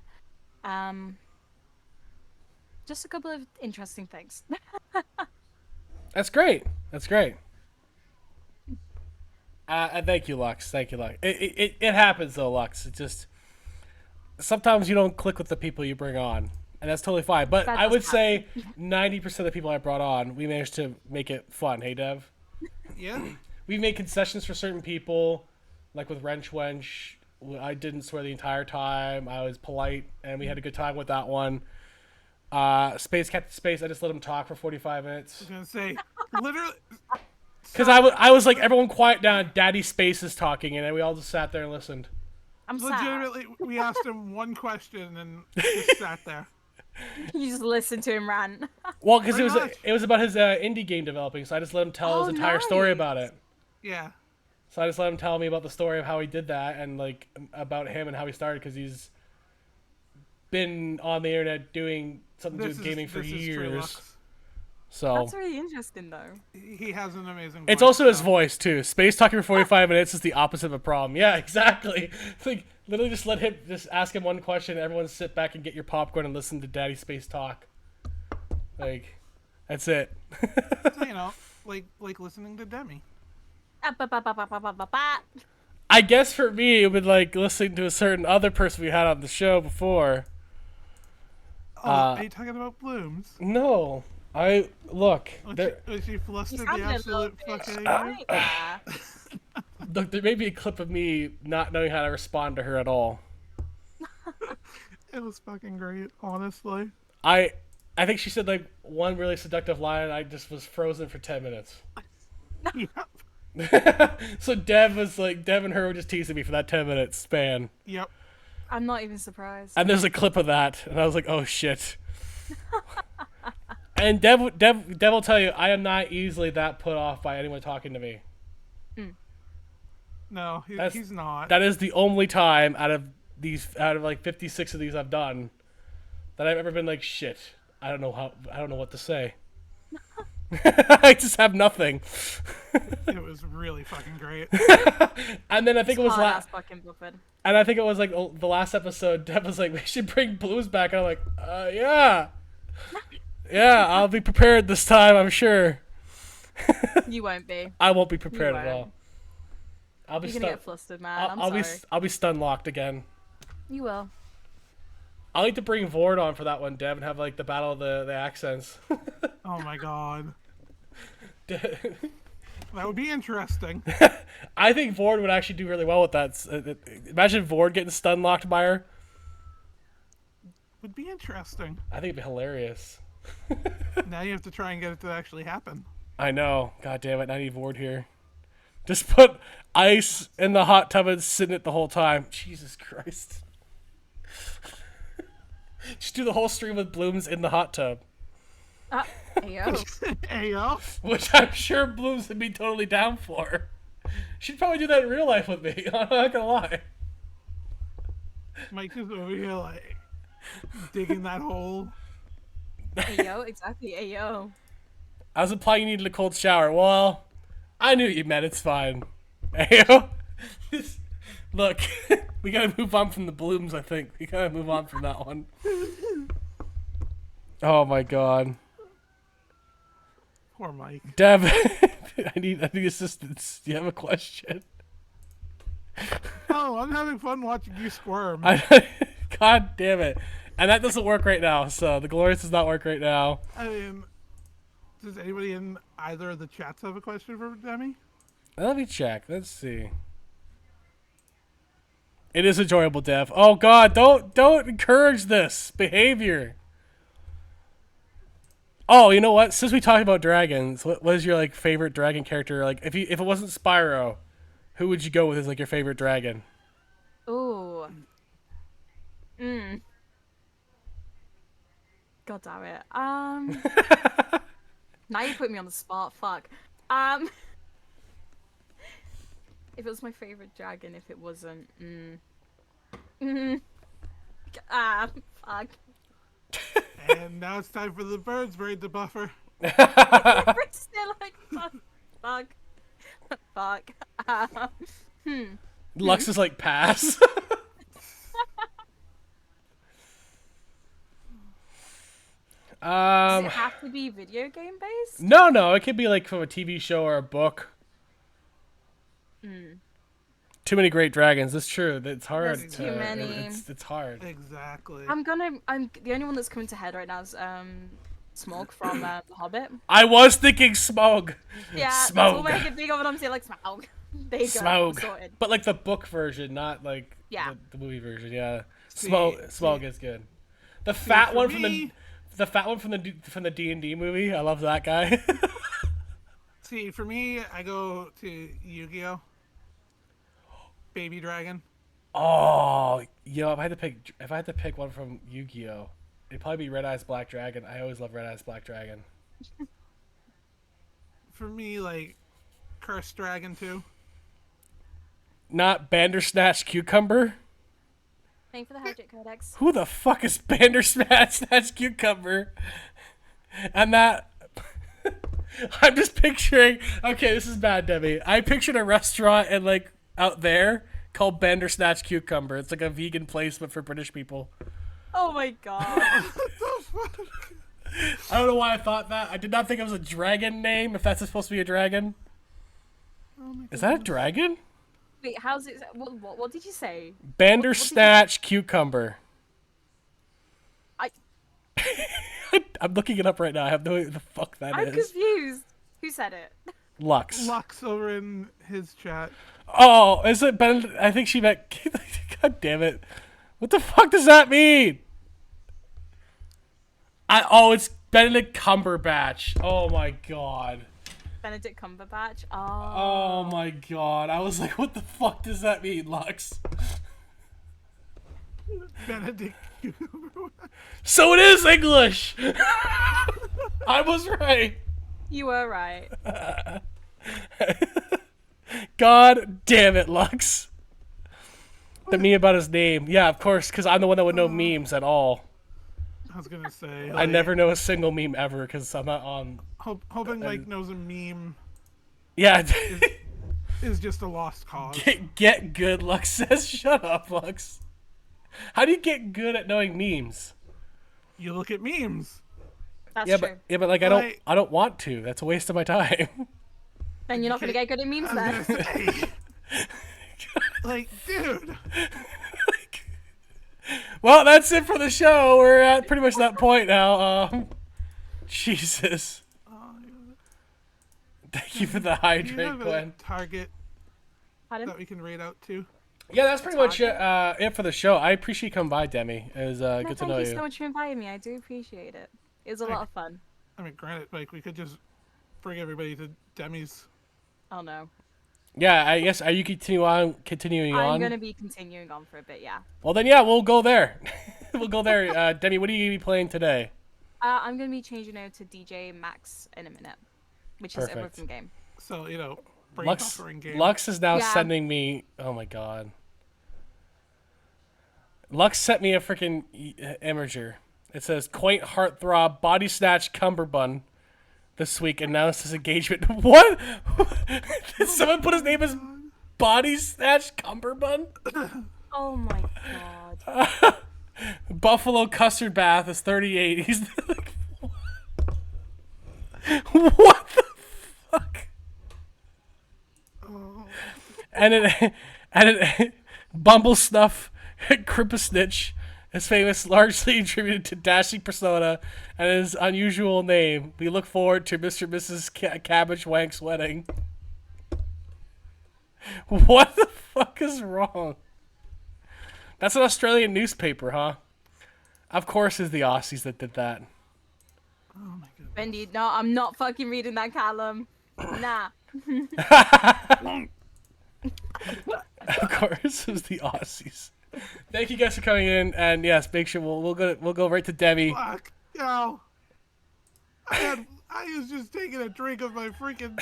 Speaker 2: Just a couple of interesting things.
Speaker 1: That's great. That's great. Thank you, Lux. Thank you, Lux. It happens though, Lux. It just sometimes you don't click with the people you bring on, and that's totally fine. But I would say 90% of the people I brought on, we managed to make it fun. Hey, Dev.
Speaker 3: Yeah.
Speaker 1: We made concessions for certain people, like with Wrench Wench. I didn't swear the entire time. I was polite, and we had a good time with that one. Space Captain Space, I just let him talk for 45 minutes.
Speaker 3: I was gonna say, literally.
Speaker 1: Because I was like, everyone quiet down, Daddy Space is talking, and then we all just sat there and listened.
Speaker 2: I'm sad.
Speaker 3: Legitimately, we asked him one question and just sat there.
Speaker 2: You just listen to him rant.
Speaker 1: Well, because
Speaker 3: Pretty much.
Speaker 1: it was about his indie game developing, so I just let him tell his entire story about it.
Speaker 3: Yeah.
Speaker 1: So I just let him tell me about the story of how he did that and like about him and how he started, because he's been on the internet doing something to do with gaming for years. So
Speaker 2: That's really interesting, though.
Speaker 3: He has an amazing voice.
Speaker 1: it's also his voice too. Space talking for 45 minutes is the opposite of a problem. Yeah, exactly. It's like literally just ask him one question, and everyone sit back and get your popcorn and listen to Daddy Space talk. Like, that's it.
Speaker 3: So, you know, like listening to Demi.
Speaker 1: I guess for me, it would like listening to a certain other person we had on the show before.
Speaker 3: Oh, are you talking about Blooms?
Speaker 1: No, look.
Speaker 3: Was she flustered the
Speaker 2: sounded a little
Speaker 3: absolute
Speaker 2: bit
Speaker 3: fucking
Speaker 2: shy there.
Speaker 1: Look, there may be a clip of me not knowing how to respond to her at all.
Speaker 3: It was fucking great, honestly.
Speaker 1: I think she said like one really seductive line, and I just was frozen for 10 minutes.
Speaker 3: Yep.
Speaker 1: So Dev and her were just teasing me for that 10-minute span.
Speaker 3: Yep.
Speaker 2: I'm not even surprised.
Speaker 1: And there's a clip of that, and I was like, oh shit. And Dev will tell you, I am not easily that put off by anyone talking to me.
Speaker 3: No, he's not.
Speaker 1: That is the only time out of like 56 of these I've done that I've ever been like, shit, I don't know what to say. I just have nothing.
Speaker 3: It was really fucking great.
Speaker 1: And then I think it was
Speaker 2: And
Speaker 1: I think it was like the last episode. Deb was like, "We should bring Blues back." And I'm like, "Yeah, yeah, I'll be prepared this time. I'm sure."
Speaker 2: You won't be.
Speaker 1: I won't be prepared at all. I'll be
Speaker 2: You're gonna get flustered, man.
Speaker 1: I'll be stun locked again.
Speaker 2: You will.
Speaker 1: I'll need to bring Vord on for that one, Deb, and have like the battle of the accents.
Speaker 3: Oh my god. That would be interesting.
Speaker 1: I think Vord would actually do really well with that. Imagine Vord getting stun locked by her.
Speaker 3: Would be interesting.
Speaker 1: I think it'd be hilarious.
Speaker 3: Now you have to try and get it to actually happen.
Speaker 1: I know. God damn it. I need Vord here. Just put ice in the hot tub and sit in it the whole time. Jesus Christ. Just do the whole stream with Blooms in the hot tub.
Speaker 2: Ayo.
Speaker 3: Ayo.
Speaker 1: Which I'm sure Blooms would be totally down for. She'd probably do that in real life with me. I'm not gonna lie.
Speaker 3: Mike is over here like digging that hole.
Speaker 2: Ayo, exactly. Ayo.
Speaker 1: I was implying you needed a cold shower. Well, I knew what you meant. It's fine. Ayo. Look, we gotta move on from the Blooms, I think. We gotta move on from that one. Oh my god.
Speaker 3: Poor Mike.
Speaker 1: Deb, I need assistance. Do you have a question?
Speaker 3: Oh, I'm having fun watching you squirm.
Speaker 1: God damn it. And that doesn't work right now, so the Glorious does not work right now.
Speaker 3: I mean, Does anybody in either of the chats have a question for Demi?
Speaker 1: Let me check. Let's see. It is enjoyable, Dev. Oh God, don't encourage this behavior. Oh, you know what? Since we talked about dragons, what is your like favorite dragon character? Like, if it wasn't Spyro, who would you go with as like your favorite dragon?
Speaker 2: Ooh. God damn it. Now you put me on the spot. Fuck. If it was my favorite dragon, if it wasn't. Fuck.
Speaker 3: And now it's time for the birds braid the buffer.
Speaker 2: Still like fuck.
Speaker 1: Lux is like pass.
Speaker 2: Does it have to be video game based?
Speaker 1: No, it could be like from a TV show or a book. Too many great dragons. That's true. It's hard.
Speaker 2: There's too many.
Speaker 1: It's hard.
Speaker 3: Exactly.
Speaker 2: I'm the only one that's coming to head right now is Smaug from The Hobbit.
Speaker 1: I was thinking Smaug.
Speaker 2: Yeah,
Speaker 1: Smaug.
Speaker 2: that's all I can think of when I'm saying like Smaug. There you go.
Speaker 1: Smaug.
Speaker 2: Sorted.
Speaker 1: But like the book version, not like
Speaker 2: Yeah.
Speaker 1: the movie version. Yeah,
Speaker 3: See-
Speaker 1: Smaug is good. The fat
Speaker 3: for
Speaker 1: one from
Speaker 3: me-
Speaker 1: the fat one from the D&D movie. I love that guy.
Speaker 3: See, for me, I go to Yu-Gi-Oh! Baby Dragon.
Speaker 1: Oh, if I had to pick one from Yu-Gi-Oh, it'd probably be Red Eyes Black Dragon. I always love Red Eyes Black Dragon.
Speaker 3: For me, like, Cursed Dragon too.
Speaker 1: Not Bandersnatch Cucumber.
Speaker 2: Thank you for the Hydric Codex.
Speaker 1: Who the fuck is Bandersnatch Cucumber? And that... I'm just picturing... Okay, this is bad, Demi. I pictured a restaurant and like out there called Bandersnatch Cucumber. It's like a vegan place, but for British people.
Speaker 2: Oh my god.
Speaker 1: I don't know why I thought that. I did not think it was a dragon name, if that's supposed to be a dragon. Is that a dragon?
Speaker 2: Wait, how's it? What did you say?
Speaker 1: Bandersnatch Cucumber.
Speaker 2: I.
Speaker 1: I'm looking it up right now. I have no idea what the fuck that
Speaker 2: I'm
Speaker 1: is.
Speaker 2: confused. Who said it?
Speaker 1: Lux.
Speaker 3: Lux over in his chat.
Speaker 1: Oh, is it Ben? I think she meant. God damn it! What the fuck does that mean? It's Benedict Cumberbatch. Oh my god.
Speaker 2: Benedict Cumberbatch.
Speaker 1: Oh my god. I was like, what the fuck does that mean, Lux?
Speaker 3: Benedict.
Speaker 1: So it is English. I was right.
Speaker 2: You were right.
Speaker 1: God damn it, Lux. The meme about his name. Yeah, of course, because I'm the one that would know memes at all.
Speaker 3: I was gonna say.
Speaker 1: I never know a single meme ever because I'm not on.
Speaker 3: Hoping Mike knows a meme
Speaker 1: Yeah.
Speaker 3: is just a lost cause.
Speaker 1: Get good, Lux says. Shut up, Lux. How do you get good at knowing memes?
Speaker 3: You look at memes.
Speaker 2: That's
Speaker 1: Yeah,
Speaker 2: true.
Speaker 1: but like I don't want to. That's a waste of my time.
Speaker 2: Then you're not gonna get good at memes then.
Speaker 3: Like, dude.
Speaker 1: Well, that's it for the show. We're at pretty much that point now. Jesus. Thank you for the
Speaker 3: Do you
Speaker 1: hydrate,
Speaker 3: have
Speaker 1: Gwen.
Speaker 3: a target
Speaker 2: Pardon?
Speaker 3: that we can rate out to?
Speaker 1: Yeah, that's pretty much it for the show. I appreciate you coming by, Demi. It was good to know
Speaker 2: Thank you so much for inviting me. I do appreciate it. It was a lot of fun.
Speaker 3: I mean, granted, like, we could just bring everybody to Demi's.
Speaker 2: Oh no.
Speaker 1: Yeah, I guess. Are you continuing on?
Speaker 2: I'm gonna be continuing on for a bit. Yeah.
Speaker 1: Well, then, yeah, we'll go there. We'll go there. Demi, what are you gonna be playing today?
Speaker 2: I'm gonna be changing over to DJ Max in a minute, which is a
Speaker 1: Perfect.
Speaker 2: rhythm game.
Speaker 3: So, you know, brain
Speaker 1: Lux
Speaker 3: buffering game.
Speaker 1: Lux is now
Speaker 2: Yeah.
Speaker 1: sending me. Oh my god. Lux sent me a freaking imager. It says quaint heartthrob body snatch cummerbund this week announced his engagement. What? Did someone put his name as body snatch cummerbund?
Speaker 2: Oh my god.
Speaker 1: Buffalo custard bath is 38. He's like, what the fuck? And it Bumble Snuff Krippasnitch is famous largely attributed to dashing persona and his unusual name. We look forward to Mr. and Mrs. Cabbage Wank's wedding. What the fuck is wrong? That's an Australian newspaper, huh? Of course it's the Aussies that did that.
Speaker 3: Oh my god.
Speaker 2: Bendy, no, I'm not fucking reading that, Callum. Nah.
Speaker 1: Of course it was the Aussies. Thank you guys for coming in, and yes, make sure we'll go right to Demi.
Speaker 3: Fuck. Yo. I was just taking a drink of my freaking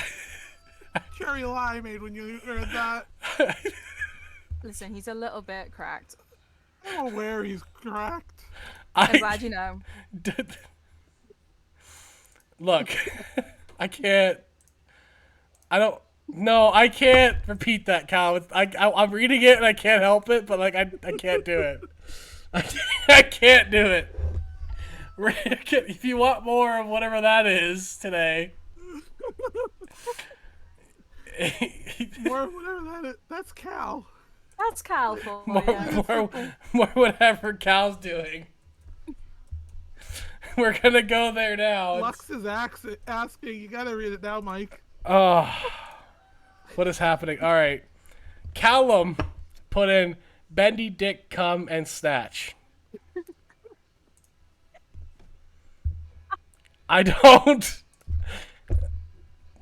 Speaker 3: cherry limeade when you heard that.
Speaker 2: Listen, he's a little bit cracked.
Speaker 3: I'm aware he's cracked.
Speaker 2: I'm glad you know.
Speaker 1: Look, I can't. No, I can't repeat that, Cal. I'm reading it and I can't help it, but like I can't do it. I can't do it. If you want more of whatever that is today.
Speaker 3: More whatever that is. That's Cal.
Speaker 2: That's Cal for you.
Speaker 1: More whatever Cal's doing. We're gonna go there now.
Speaker 3: Lux is asking. You gotta read it now, Mike.
Speaker 1: Oh, what is happening? All right, Callum put in bendy dick, cum, and snatch. I don't.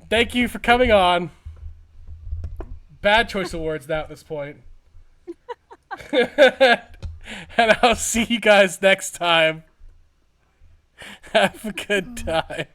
Speaker 1: Thank you for coming on. Bad choice of words now at this point. And I'll see you guys next time. Have a good time.